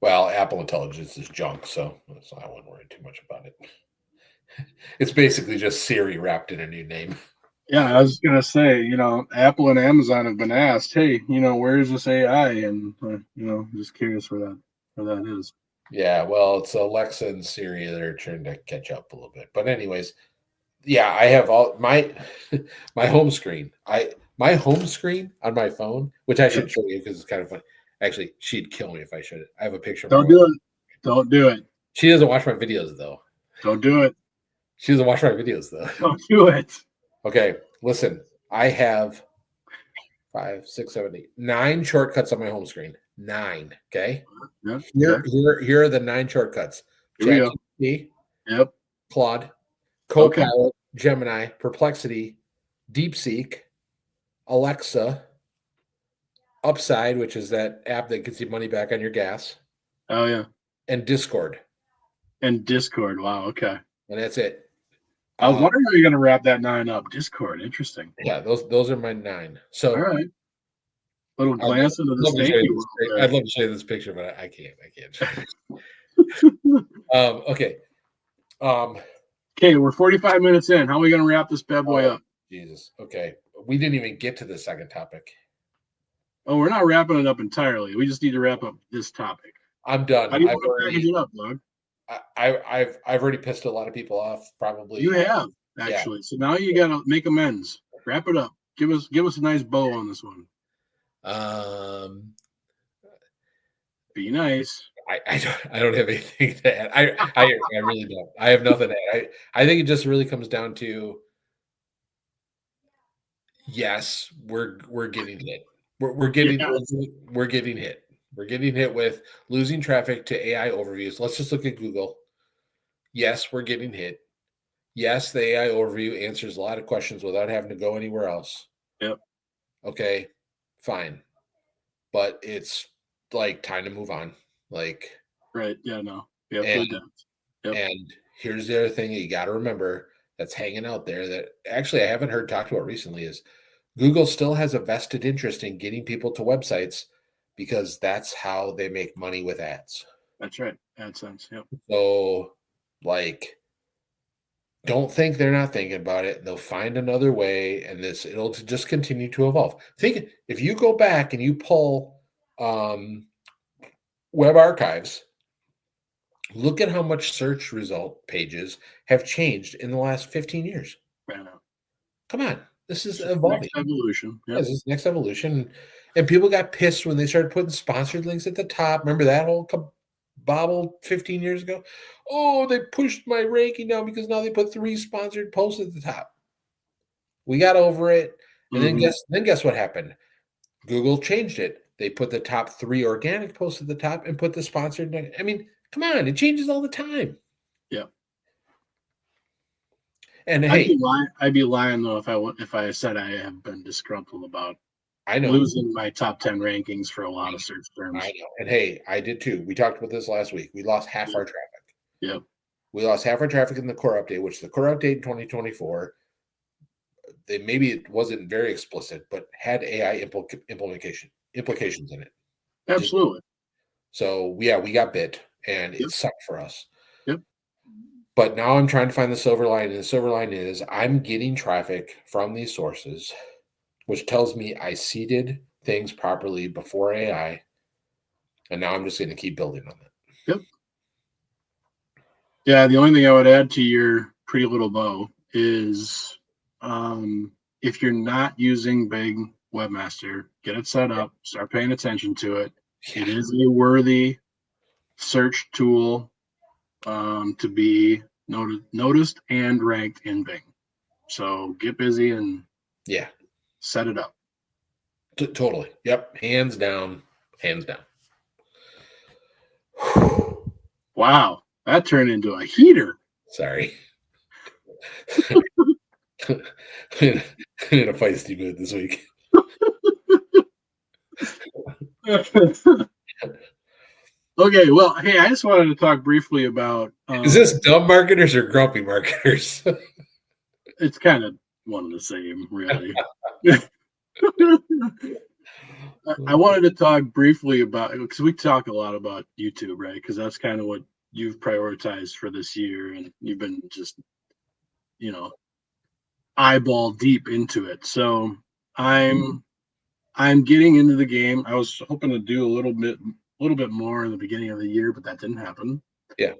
Well, Apple Intelligence is junk, so I wouldn't worry too much about it. It's basically just Siri wrapped in a new name. Yeah, I was going to say, Apple and Amazon have been asked, hey, where is this AI? And, just curious where that is. Yeah, well, it's Alexa and Siri that are trying to catch up a little bit. But anyways, I have all my home screen. My home screen on my phone, which I should show you because it's kind of fun. Actually, she'd kill me if I showed it. I have a picture. Don't do it. Don't do it. She doesn't watch my videos though. Don't do it. She doesn't watch my videos though. Don't do it. Okay, listen, I have 5, 6, 7, 8, 9 shortcuts on my home screen. 9. Okay. Yeah. Here, Okay. here are the 9 shortcuts. Here we go. ChatGPT, Yep. Claude, Okay. Copilot, Gemini, Perplexity, DeepSeek, Alexa, Upside, which is that app that gets you money back on your gas, Oh yeah. and Discord. And Discord. Wow. Okay. And that's it. I was wondering how you're going to wrap that 9 up. Discord. Interesting. Yeah, those are my 9. So All right. Little I'd glance into the love to show stanky you this. world I'd there. love to show you this picture, but I can't. I can't. Okay. Okay, we're 45 minutes in. How are we going to wrap this bad boy up? Jesus. Okay. We didn't even get to the second topic. Oh, we're not wrapping it up entirely. We just need to wrap up this topic. I'm done. How do you want to package it up, dog? I've already pissed a lot of people off. Probably You have actually. So now you got to make amends. Wrap it up. Give us a nice bow on this one. Be nice. I don't have anything to add. I really don't. I have nothing to add. I think it just really comes down to yes, we're getting hit. We're getting we're getting hit. We're getting hit with losing traffic to AI overviews. Let's just look at Google. Yes, we're getting hit. Yes, the AI overview answers a lot of questions without having to go anywhere else. Yep. Okay, fine. But it's like time to move on. Like, right. Yeah, no. Yep. And here's the other thing you got to remember that's hanging out there that actually I haven't heard talked about recently is Google still has a vested interest in getting people to websites because that's how they make money with ads. That's right. AdSense. Yep. So, like, don't think they're not thinking about it. They'll find another way, and it'll just continue to evolve. Think if you go back and you pull web archives, look at how much search result pages have changed in the last 15 years. Right now. Come on. This is evolving. Next evolution. Yep. Yeah, this is next evolution. And people got pissed when they started putting sponsored links at the top. Remember that whole bobble 15 years ago? Oh, they pushed my ranking down because now they put 3 sponsored posts at the top. We got over it. And then guess what happened? Google changed it. They put the top 3 organic posts at the top and put the sponsored. I mean, come on, it changes all the time. Yeah. And I'd be lying though if I said I have been disgruntled about losing my top 10 rankings for a lot of search terms. I know. And hey, I did too. We talked about this last week. We lost half our traffic. Yep. We lost half our traffic in the core update, which the core update in 2024, maybe it wasn't very explicit, but had AI implications in it. Absolutely. So yeah, we got bit and it sucked for us. Yep. But now I'm trying to find the silver lining. And the silver lining is I'm getting traffic from these sources, which tells me I seeded things properly before AI. And now I'm just going to keep building on it. Yep. Yeah, the only thing I would add to your pretty little bow is if you're not using Big Webmaster, get it set up, start paying attention to it. Yeah. It is a worthy search tool to be noticed and ranked in Bing. So get busy and set it up. Totally. Yep. Hands down. Wow. That turned into a heater. Sorry. in a feisty mood this week. Okay, well, hey, I just wanted to talk briefly about... is this dumb marketers or grumpy marketers? It's kind of one and the same, really. I wanted to talk briefly about, because we talk a lot about YouTube, right? Because that's kind of what you've prioritized for this year, and you've been just, eyeball deep into it. So I'm getting into the game. I was hoping to do a little bit more in the beginning of the year, but that didn't happen. Yeah.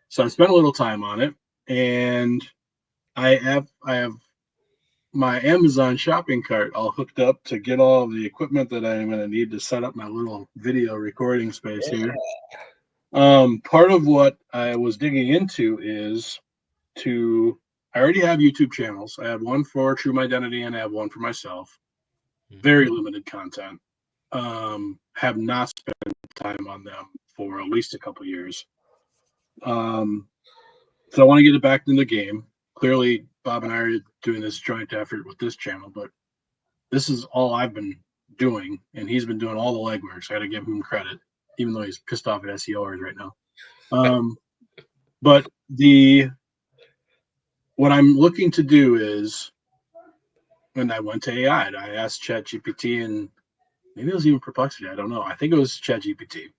So I spent a little time on it, and I have my Amazon shopping cart all hooked up to get all the equipment that I'm going to need to set up my little video recording space here. Part of what I was digging into is to I already have YouTube channels. I have one for True My Identity and I have one for myself. Very limited content. Have not spent time on them for at least a couple years. So I want to get it back in the game. Clearly, Bob and I are doing this joint effort with this channel, but this is all I've been doing, and he's been doing all the legwork. So I got to give him credit, even though he's pissed off at SEOers right now. But what I'm looking to do is, when I went to AI, I asked ChatGPT, and maybe it was even Perplexity. I don't know. I think it was ChatGPT.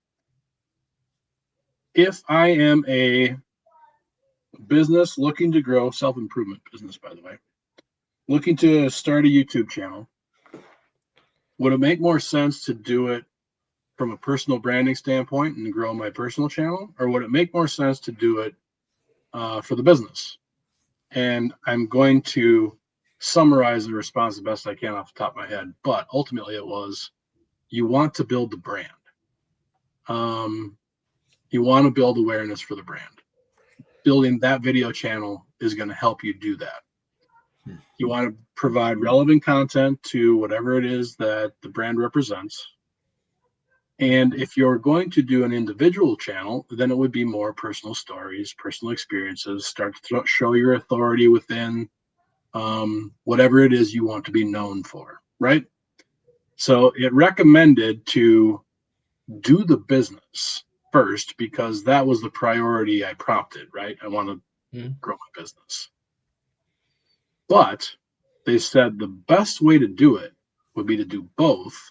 If I am a business looking to grow, self-improvement business, by the way, looking to start a YouTube channel, would it make more sense to do it from a personal branding standpoint and grow my personal channel, or would it make more sense to do it for the business? And I'm going to summarize the response the best I can off the top of my head, but ultimately it was, you want to build the brand. You want to build awareness for the brand. Building that video channel is going to help you do that. You want to provide relevant content to whatever it is that the brand represents. And if you're going to do an individual channel, then it would be more personal stories, personal experiences, start to show your authority within whatever it is you want to be known for, right? So it recommended to do the business first because that was the priority I prompted, right? I want to grow my business. But they said the best way to do it would be to do both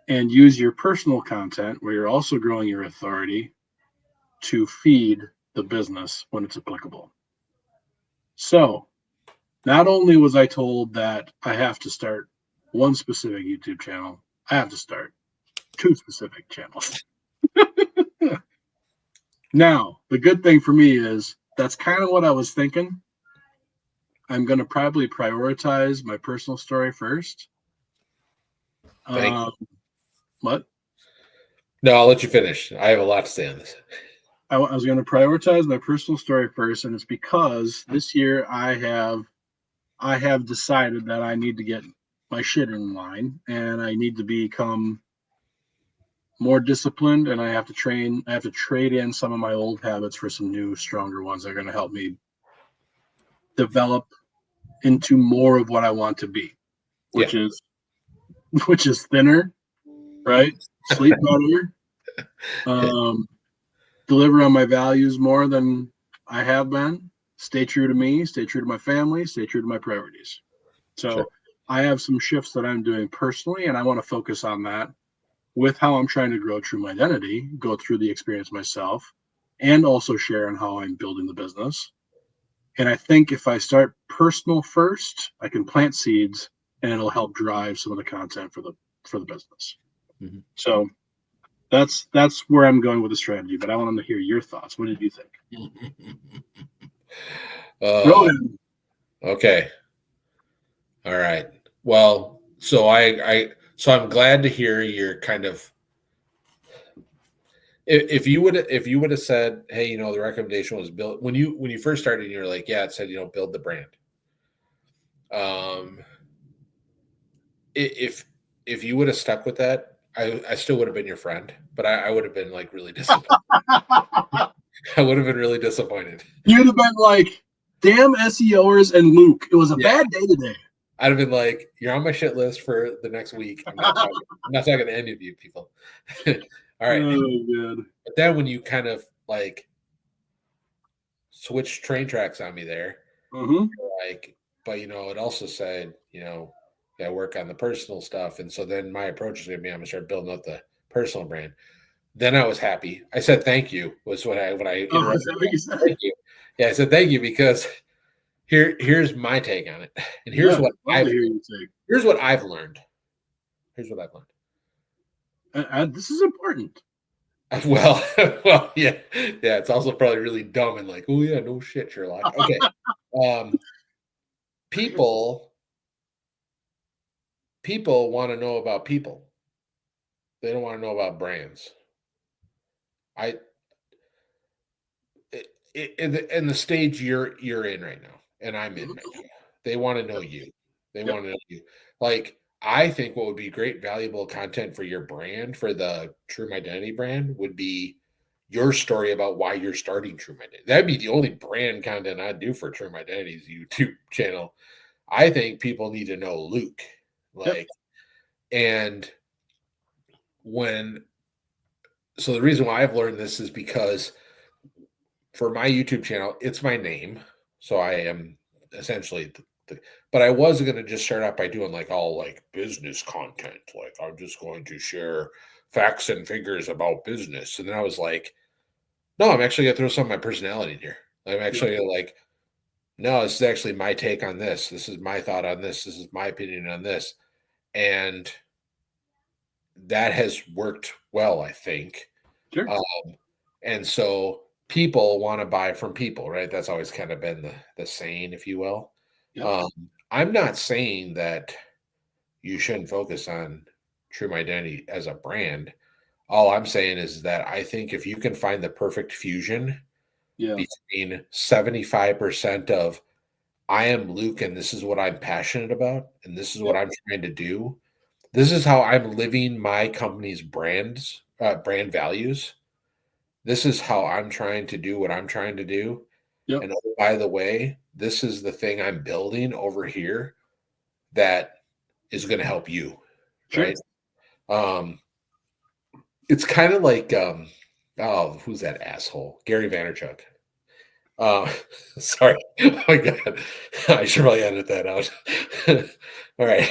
and use your personal content where you're also growing your authority to feed the business when it's applicable. So not only was I told that I have to start one specific YouTube channel, I have to start two specific channels. Now, the good thing for me is that's kind of what I was thinking. I'm going to probably prioritize my personal story first. What? No, I'll let you finish. I have a lot to say on this. I was going to prioritize my personal story first, and it's because this year I have decided that I need to get my shit in line, and I need to become more disciplined, and I have to trade in some of my old habits for some new, stronger ones that are going to help me develop into more of what I want to be, which is thinner, right? Sleep better, deliver on my values more than I have been, stay true to me, stay true to my family, stay true to my priorities. So sure. I have some shifts that I'm doing personally, and I want to focus on that with how I'm trying to grow True My Identity, go through the experience myself, and also share on how I'm building the business. And I think if I start personal first, I can plant seeds and it'll help drive some of the content for the business. Mm-hmm. So that's where I'm going with the strategy, but I want to hear your thoughts. What did you think? Okay. All right. Well, so I'm glad to hear your kind of, if you would have said, hey, the recommendation was build when you first started, you're like, yeah, it said, build the brand. If you would have stuck with that, I still would have been your friend, but I would have been like really disappointed. I would have been really disappointed. You'd have been like, damn SEOers and Luke. It was a bad day today. I'd have been like, you're on my shit list for the next week. I'm not talking to any of you people. All right. Oh, good. But then when you kind of like switched train tracks on me there, like, but it also said, I work on the personal stuff. And so then my approach is going to be, I'm going to start building up the personal brand. Then I was happy. I said, thank you was what I said? Thank you. Yeah. I said, thank you, because here's my take on it. And here's what I've learned. Here's what I've learned. This is important. Well, yeah. It's also probably really dumb and like, oh yeah, no shit, Sherlock. Okay. People want to know about people. They don't want to know about brands. in the stage you're in right now, and I'm in right now. They want to know Yep. you. They Yep. want to know you. Like, I think what would be great, valuable content for your brand, for the True Identity brand, would be your story about why you're starting True Identity. That'd be the only brand content I'd do for True Identity's YouTube channel. I think people need to know Luke. Yep. Like, and when, so the reason why I've learned this is because for my YouTube channel, it's my name. So I am essentially but I was going to just start out by doing like all like business content. Like, I'm just going to share facts and figures about business. And then I was like, no, I'm actually going to throw some of my personality in here. I'm Yep. actually like, no, this is actually my take on this. This is my thought on this. This is my opinion on this. And that has worked well, I think. Sure. And so people want to buy from people, right? That's always kind of been the saying, if you will. Yep. I'm not saying that you shouldn't focus on True Identity as a brand. All I'm saying is that I think if you can find the perfect fusion Yeah. between 75% of I am Luke and this is what I'm passionate about and this is what Yep. I'm trying to do. This is how I'm living my company's brand values. This is how I'm trying to do what I'm trying to do. Yep. And oh, by the way, this is the thing I'm building over here that is going to help you, Sure. right? It's kind of like oh, who's that asshole? Gary Vaynerchuk. Uh, sorry. Oh my god. I should probably edit that out. All right.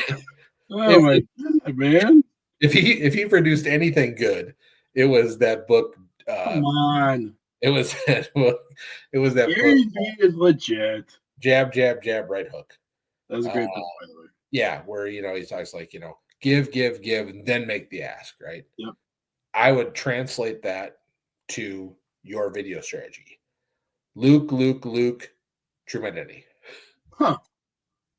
Oh my God, man. If he produced anything good, it was that book. Come on. It was that book. It was that book. Gary Vee is legit. Jab, jab, jab, right hook. That was a great book, by the way. Yeah, where he talks like give, give, give, and then make the ask. Right. Yep. I would translate that to your video strategy. Luke, True Identity. Huh.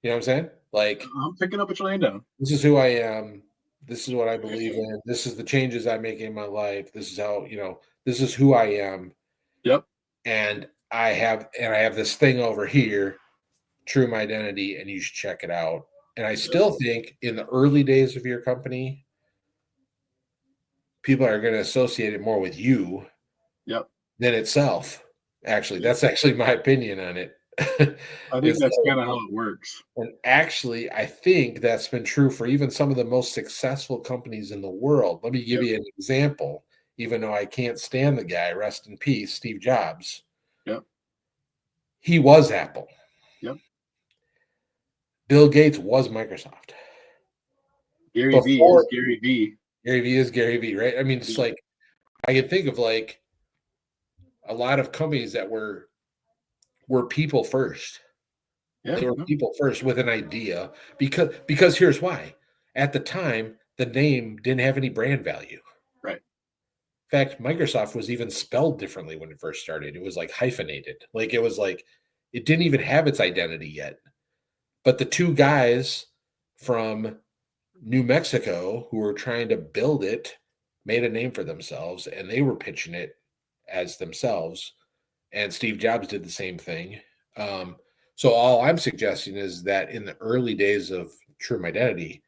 You know what I'm saying? Like, I'm picking up what you're laying down. this is who I am. This is what I believe in. This is the changes I'm making in my life. This is how, this is who I am. Yep. And I have this thing over here, True Identity, and you should check it out. And I still think in the early days of your company, people are going to associate it more with you Yep. than itself. Actually, that's actually my opinion on it. I think that's kind of how it works. And actually, I think that's been true for even some of the most successful companies in the world. Let me give you an example, even though I can't stand the guy, rest in peace, Steve Jobs. Yep. He was Apple. Yep. Bill Gates was Microsoft. Gary Vee is Gary Vee. Gary Vee is Gary Vee, right? I mean, it's like, I can think of like a lot of companies that were people first. Yeah. They were people first with an idea because here's why. At the time, the name didn't have any brand value. Right. In fact, Microsoft was even spelled differently when it first started. It was like hyphenated. Like it didn't even have its identity yet. But the two guys from New Mexico who were trying to build it made a name for themselves and they were pitching it as themselves. And Steve Jobs did the same thing. So all I'm suggesting is that in the early days of True Identity,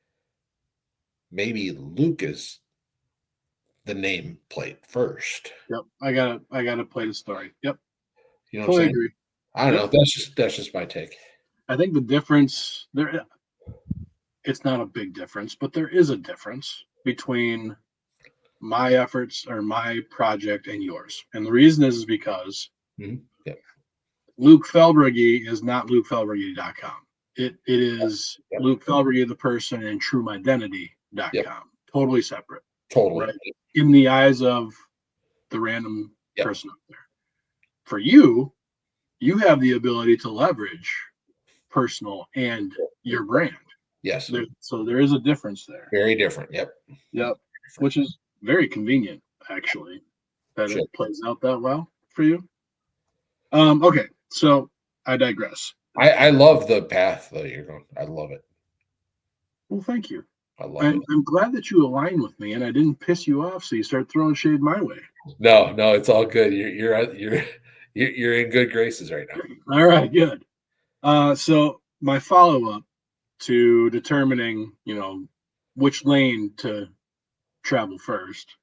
maybe Luke is the nameplate first. Yep. I gotta play the story. Yep. You know Totally what I'm saying? agree. I don't know. That's just my take. I think the difference there, it's not a big difference, but there is a difference between my efforts or my project and yours. And the reason is because Luke Felbrigge is not lukefelbrigge.com. It is Luke Felbrigge, the person, and trueidentity.com. Totally separate. Totally. Right? In the eyes of the random person up there. For you, you have the ability to leverage personal and your brand. Yes. So there is a difference there. Very different. Yep. Yep. Which is very convenient, actually, that it plays out that well for you. Okay. So I digress. I love the path that you're going. I love it. Well, thank you. I love it. I'm glad that you align with me and I didn't piss you off, so you start throwing shade my way. No, it's all good. You're in good graces right now. All right, good. So my follow-up to determining, which lane to travel first,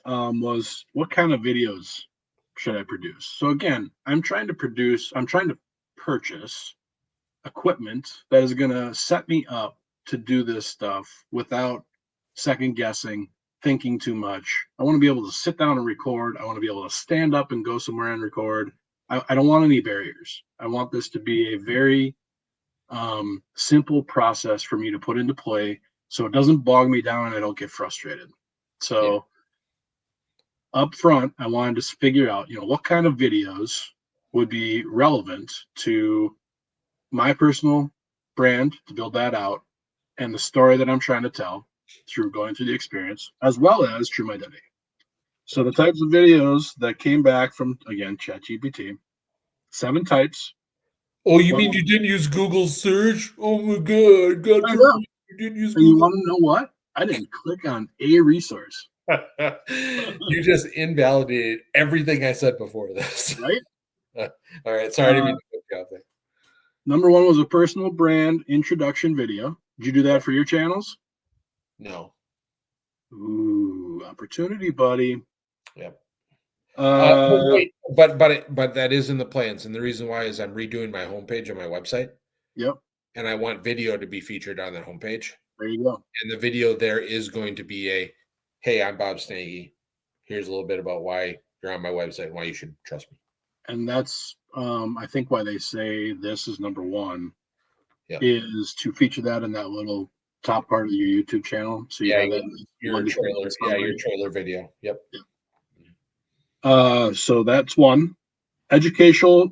was what kind of videos should I produce? So again, I'm trying to purchase equipment that is going to set me up to do this stuff without second guessing, thinking too much. I want to be able to sit down and record. I want to be able to stand up and go somewhere and record. I don't want any barriers. I want this to be a very simple process for me to put into play so it doesn't bog me down and I don't get frustrated. So up front, I wanted to figure out, what kind of videos would be relevant to my personal brand to build that out and the story that I'm trying to tell through going through the experience, as well as through my identity. So the types of videos that came back from, again, ChatGPT, 7 types. Oh, you mean you didn't use Google search? Oh my God, God I forbid know. you didn't use And you Google. want to know what? I didn't click on a resource. You just invalidated everything I said before this. Right? All right, sorry to be out there. Number 1 was a personal brand introduction video. Did you do that for your channels? No. Ooh, opportunity, buddy. Yep. Wait. But that is in the plans, and the reason why is I'm redoing my homepage on my website. Yep. And I want video to be featured on that homepage. There you go. And the video there is going to be a, hey, I'm Bob Snaggy. Here's a little bit about why you're on my website and why you should trust me. And that's, I think, why they say this is number 1, is to feature that in that little top part of your YouTube channel. So you have that your trailer, your trailer video. Yep. So that's 1. Educational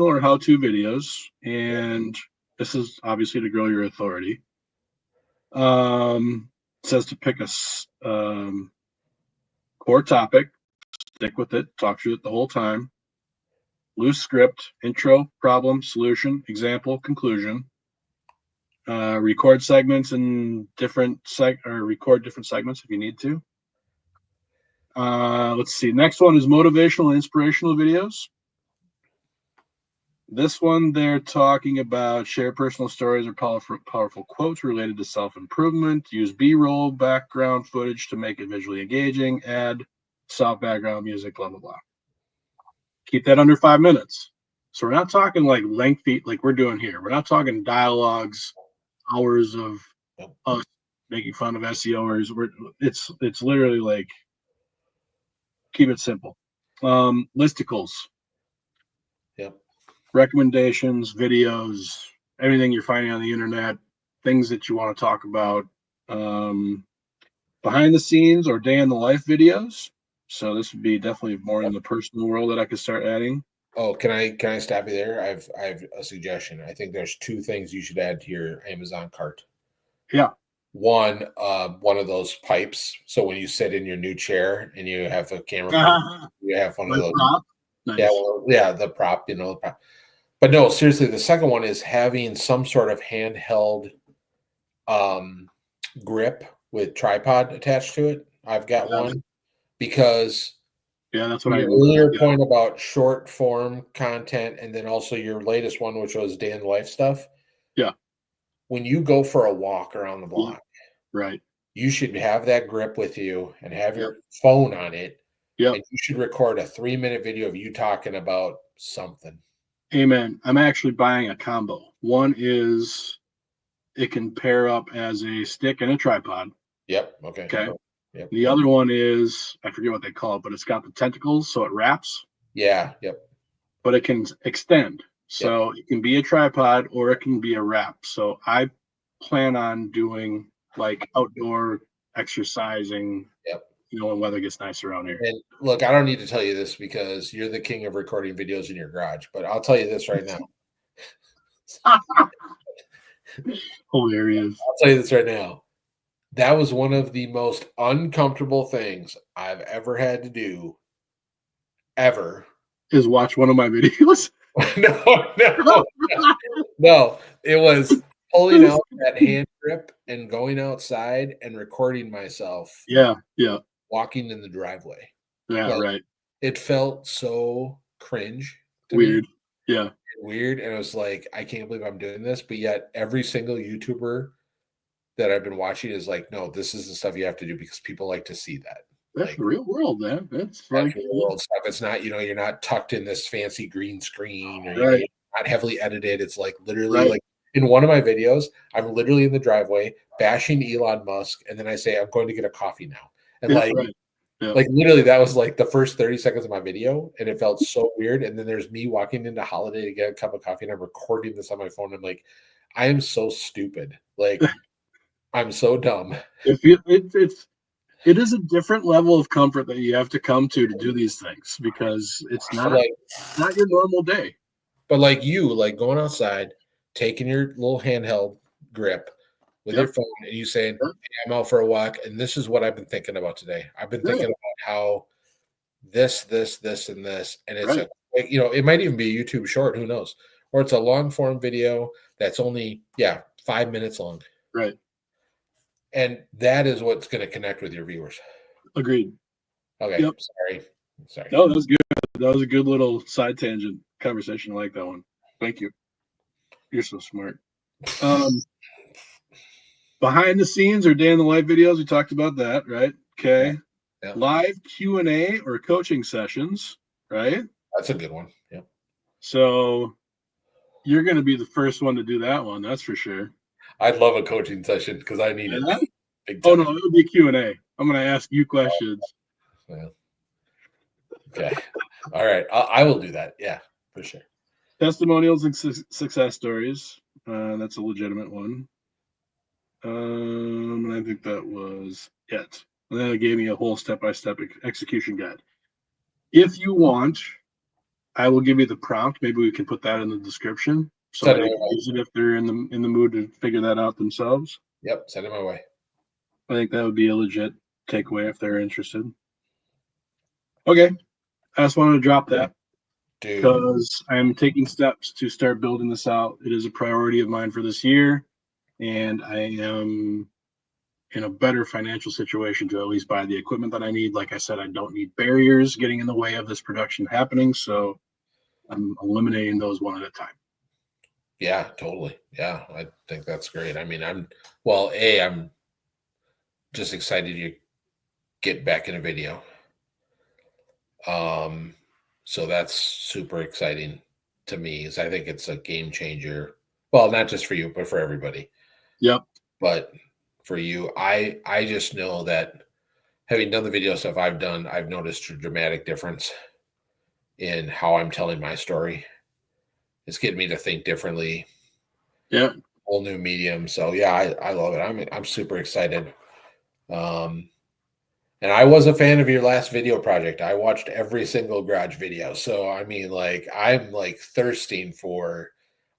or how-to videos, and this is obviously to grow your authority. It says to pick a core topic, stick with it, talk through it the whole time. Loose script, intro, problem, solution, example, conclusion. Record segments in record different segments if you need to. Let's see. Next one is motivational and inspirational videos. This one, they're talking about share personal stories or powerful quotes related to self-improvement. Use B-roll background footage to make it visually engaging. Add soft background music, blah, blah, blah. Keep that under 5 minutes. So we're not talking like lengthy, like we're doing here. We're not talking dialogues, hours of us making fun of SEOers. It's literally like, keep it simple. Listicles. Yep. Recommendations, videos, everything you're finding on the internet, things that you want to talk about, behind the scenes or day in the life videos. So this would be definitely more in the personal world that I could start adding. Oh, can I stop you there? I have a suggestion. I think there's 2 things you should add to your Amazon cart. Yeah. One of those pipes. So when you sit in your new chair and you have a camera, you have one of those. Prop? Nice. The prop, the prop. But no, seriously, the second one is having some sort of handheld grip with tripod attached to it. I've got one because that's what your earlier point about short form content, and then also your latest one, which was day in the life stuff. Yeah. When you go for a walk around the block, right, you should have that grip with you and have your phone on it. Yeah. And you should record a 3-minute video of you talking about something. Amen. I'm actually buying a combo. One is it can pair up as a stick and a tripod. Yep. Okay. Yep. The other one is, I forget what they call it, but it's got the tentacles, so it wraps. Yeah. Yep. But it can extend. So it can be a tripod or it can be a wrap. So I plan on doing like outdoor exercising. Yep. When weather gets nice around here. And look, I don't need to tell you this because you're the king of recording videos in your garage, but I'll tell you this right now. Hilarious. I'll tell you this right now. That was one of the most uncomfortable things I've ever had to do. Ever. Is watch one of my videos. No. It was pulling out that hand grip and going outside and recording myself. Yeah. Walking in the driveway. Yeah, right. It felt so cringe to Weird. me. Yeah. Weird. And it was like, I can't believe I'm doing this. But yet every single YouTuber that I've been watching is like, no, this is the stuff you have to do because people like to see that. That's Like the real world, man. That's that's like, real world stuff. It's not, you're not tucked in this fancy green screen or right, you're not heavily edited. It's like literally right. like in one of my videos, I'm literally in the driveway bashing Elon Musk, and then I say, I'm going to get a coffee now. And Yeah, right. Yeah. like literally that was like the first 30 seconds of my video, and it felt so weird. And then there's me walking into Holiday to get a cup of coffee, and I'm recording this on my phone. I'm like, I am so stupid. Like I'm so dumb. If you, it is a different level of comfort that you have to come to do these things because it's not Like, your normal day. but like you, like going outside, taking your little handheld grip with your Yep. phone, and you saying, Yep. hey, I'm out for a walk, and this is what I've been thinking about today. I've been thinking about how this, and this, and it's Right. it might even be a YouTube short, who knows, or it's a long form video that's only 5 minutes long, Right. and that is what's going to connect with your viewers. Agreed. Okay, Yep. sorry. No, that was good. That was a good little side tangent conversation. I like that one. Thank you. You're so smart. Behind the scenes or day in the life videos, we talked about that, right? Okay. Yeah. Live Q&A or coaching sessions, right? That's a good one. Yeah. So you're going to be the first one to do that one. That's for sure. I'd love a coaching session because I need Yeah? it. Big Oh, time. no, it'll be Q&A. I'm going to ask you questions. Yeah. Okay. All right. I will do that. Yeah, for sure. Testimonials and success stories. That's a legitimate one. And I think that was it. And then it gave me a whole step-by-step execution guide. If you want, I will give you the prompt. Maybe we can put that in the description so Send they it can my way. use it if they're in the mood to figure that out themselves. Yep. Send it my way. I think that would be a legit takeaway if they're interested. Okay. I just wanted to drop that Dude. because I'm taking steps to start building this out. It is a priority of mine for this year, and I am in a better financial situation to at least buy the equipment that I need. Like I said, I don't need barriers getting in the way of this production happening, so I'm eliminating those one at a time. Yeah, totally. Yeah, I think that's great. I mean, I'm just excited to get back in a video. So that's super exciting to me, is I think it's a game changer. Well, not just for you, but for everybody. Yep. But for you, I just know that having done the video stuff I've done, I've noticed a dramatic difference in how I'm telling my story. It's getting me to think differently. Yeah. Whole new medium. So yeah, I love it. I'm super excited. And I was a fan of your last video project. I watched every single garage video. So I mean, like, I'm like thirsting for,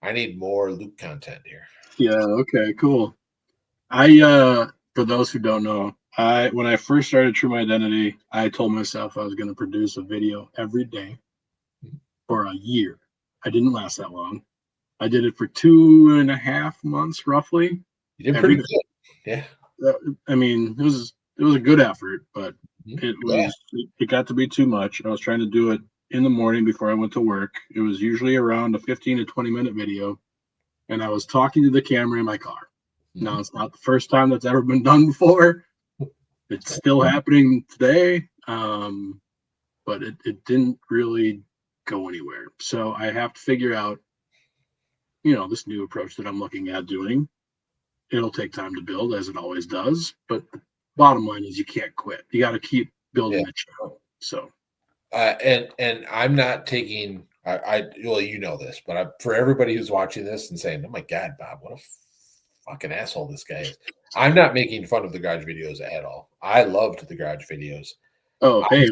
I need more Luke content here. Yeah. Okay. Cool. For those who don't know, when I first started True My Identity, I told myself I was going to produce a video every day for a year. I didn't last that long. I did it for 2.5 months, roughly. You did pretty good. Yeah. I mean, it was a good effort, but Yeah. it got to be too much. I was trying to do it in the morning before I went to work. It was usually around a 15 to 20-minute video, and I was talking to the camera in my car. Now, it's not the first time that's ever been done before. It's still happening today, but it didn't really go anywhere. So I have to figure out, this new approach that I'm looking at doing. It'll take time to build, as it always does. But the bottom line is you can't quit. You got to keep building the channel. So, and I'm not taking, well, you know this, but for everybody who's watching this and saying, "Oh my God, Bob, what a fucking asshole this guy is," I'm not making fun of the garage videos at all. I loved the garage videos. hey,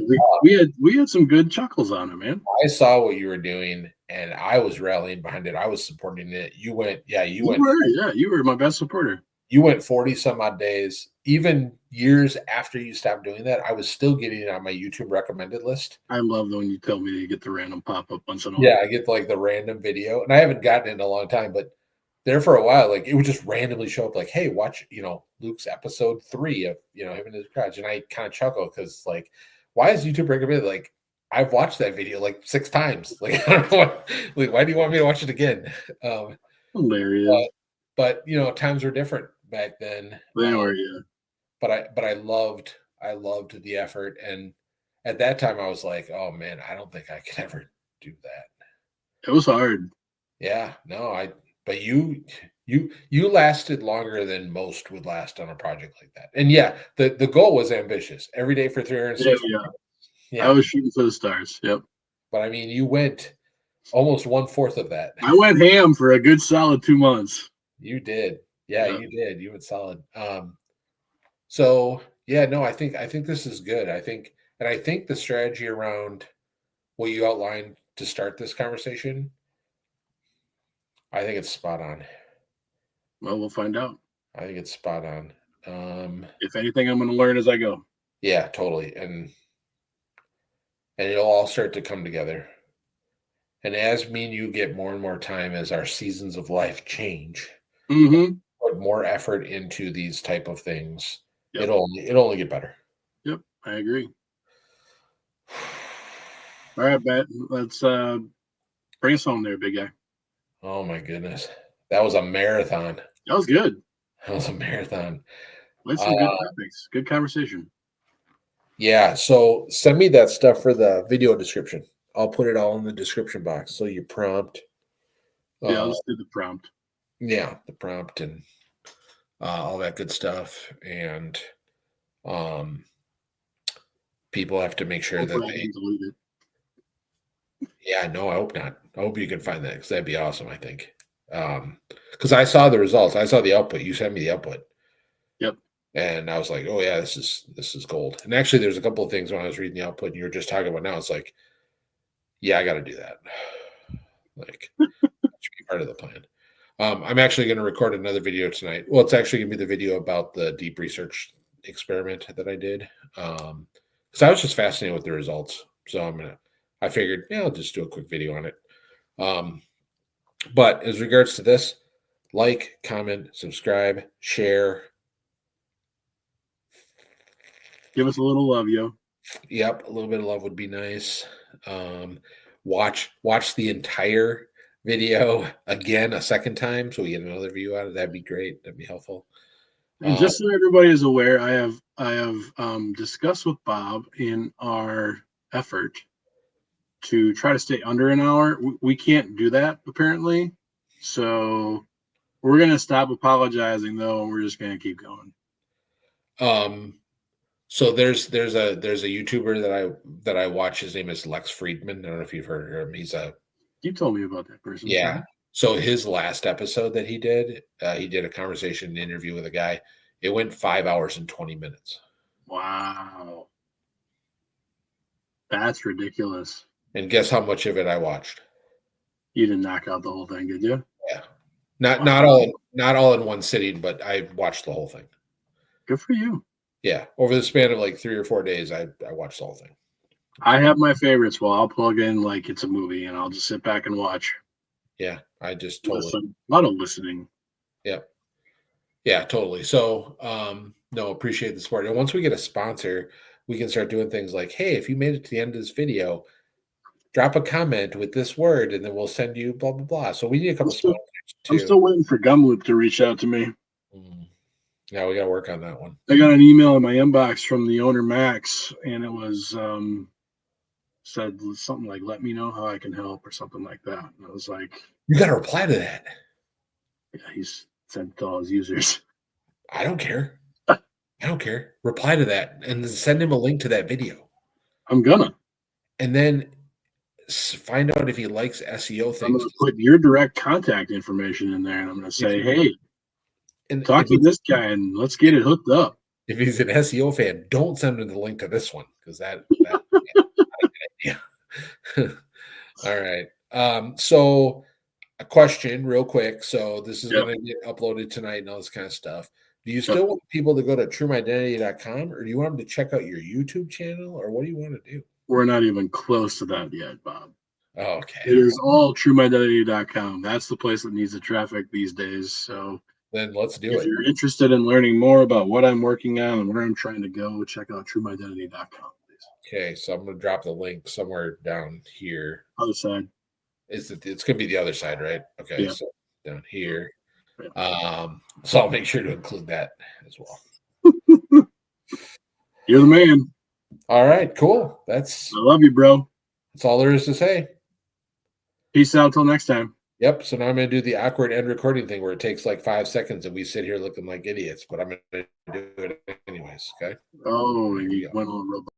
we had some good chuckles on it, man. I saw what you were doing, and I was rallying behind it. I was supporting it. You went. You were my best supporter. You went 40 some odd days. Even years after you stopped doing that, I was still getting it on my YouTube recommended list. I love when you tell me you get the random pop-up once in a while. Yeah, I get like the random video, and I haven't gotten it in a long time, but there for a while, like, it would just randomly show up like, "Hey, watch, Luke's episode 3 of, him in his garage." And I kind of chuckle because, like, why is YouTube recommended? Like, I've watched that video like 6 times. Like, I don't know what, like, why do you want me to watch it again? Um, Hilarious. but times were different back then. They were, yeah. But I loved the effort, and at that time I was like, oh man, I don't think I could ever do that. It was hard. Yeah, no, but you lasted longer than most would last on a project like that. And yeah, the goal was ambitious. Every day for 360. Yeah. Yeah. I was shooting for the stars. Yep. But I mean, you went almost 1/4 of that. I went ham for a good solid 2 months. You did. Yeah, Yeah. you did. You went solid. So yeah, no, I think this is good. I think the strategy around what you outlined to start this conversation, I think it's spot on. Well, we'll find out. I think it's spot on. If anything, I'm going to learn as I go. Yeah, totally. And it'll all start to come together. And as me and you get more and more time as our seasons of life change, put more effort into these type of things, it'll only get better. Yep, I agree. All right, Bet. Let's bring us home there, big guy. Oh my goodness. That was a marathon. That was good. That was a marathon. That's some good topics. Good conversation. Yeah. So send me that stuff for the video description. I'll put it all in the description box. So you prompt. Yeah, I'll just do the prompt. Yeah, the prompt and all that good stuff. And people have to make sure that they delete it. Yeah, no, I hope not. I hope you can find that because that'd be awesome, I think. Because I saw the results. I saw the output. You sent me the output. Yep. And I was like, oh yeah, this is gold. And actually there's a couple of things when I was reading the output and you were just talking about now. It's like, yeah, I gotta do that. Like that should be part of the plan. I'm actually going to record another video tonight. Well, it's actually going to be the video about the deep research experiment that I did. Because I was just fascinated with the results. So I figured, yeah, I'll just do a quick video on it. But as regards to this, like, comment, subscribe, share. Give us a little love, yo. Yep, a little bit of love would be nice. Watch the entire video again a second time so we get another view out of it. That'd be great. That'd be helpful. And just so everybody is aware, I have discussed with Bob in our effort to try to stay under an hour. We can't do that apparently, so we're gonna stop apologizing though, and we're just gonna keep going. So there's a YouTuber that I watch. His name is Lex Friedman. I don't know if you've heard of him. You told me about that person. Yeah. Sorry. So his last episode that he did a conversation interview with a guy. It went 5 hours and 20 minutes. Wow. That's ridiculous. And guess how much of it I watched? You didn't knock out the whole thing, did you? Yeah. Not all in one sitting, but I watched the whole thing. Good for you. Yeah. Over the span of like 3 or 4 days, I watched the whole thing. I have my favorites. Well, I'll plug in like it's a movie and I'll just sit back and watch. Yeah. I just totally a lot of listening. Yeah. Yeah, totally. So no, appreciate the support. And once we get a sponsor, we can start doing things like, hey, if you made it to the end of this video, drop a comment with this word and then we'll send you blah blah blah. So we need a couple sponsors too. I'm still waiting for Gumloop to reach out to me. Yeah, we gotta work on that one. I got an email in my inbox from the owner Max, and it was said something like, let me know how I can help or something like that. And I was like, you gotta reply to that. Yeah, he's sent to all his users. I don't care. I don't care. Reply to that and then send him a link to that video. I'm gonna. And then find out if he likes SEO things. I'm gonna put your direct contact information in there, and I'm gonna say, hey, talk to this guy and let's get it hooked up. If he's an SEO fan, don't send him the link to this one because that yeah. All right. So a question real quick. So this is going to get uploaded tonight and all this kind of stuff. Do you still want people to go to truemyidentity.com or do you want them to check out your YouTube channel or what do you want to do? We're not even close to that yet, Bob. Oh, okay. It is all truemyidentity.com. That's the place that needs the traffic these days. So then let's do it. If you're interested in learning more about what I'm working on and where I'm trying to go, check out truemyidentity.com, please. Okay, so I'm going to drop the link somewhere down here. Other side. It's going to be the other side, right? Okay, Yeah. so down here. Yeah. So I'll make sure to include that as well. You're the man. All right, cool. I love you, bro. That's all there is to say. Peace out till next time. Yep. So now I'm going to do the awkward end recording thing where it takes like 5 seconds and we sit here looking like idiots, but I'm going to do it anyways. Okay. Oh, you went on a robot.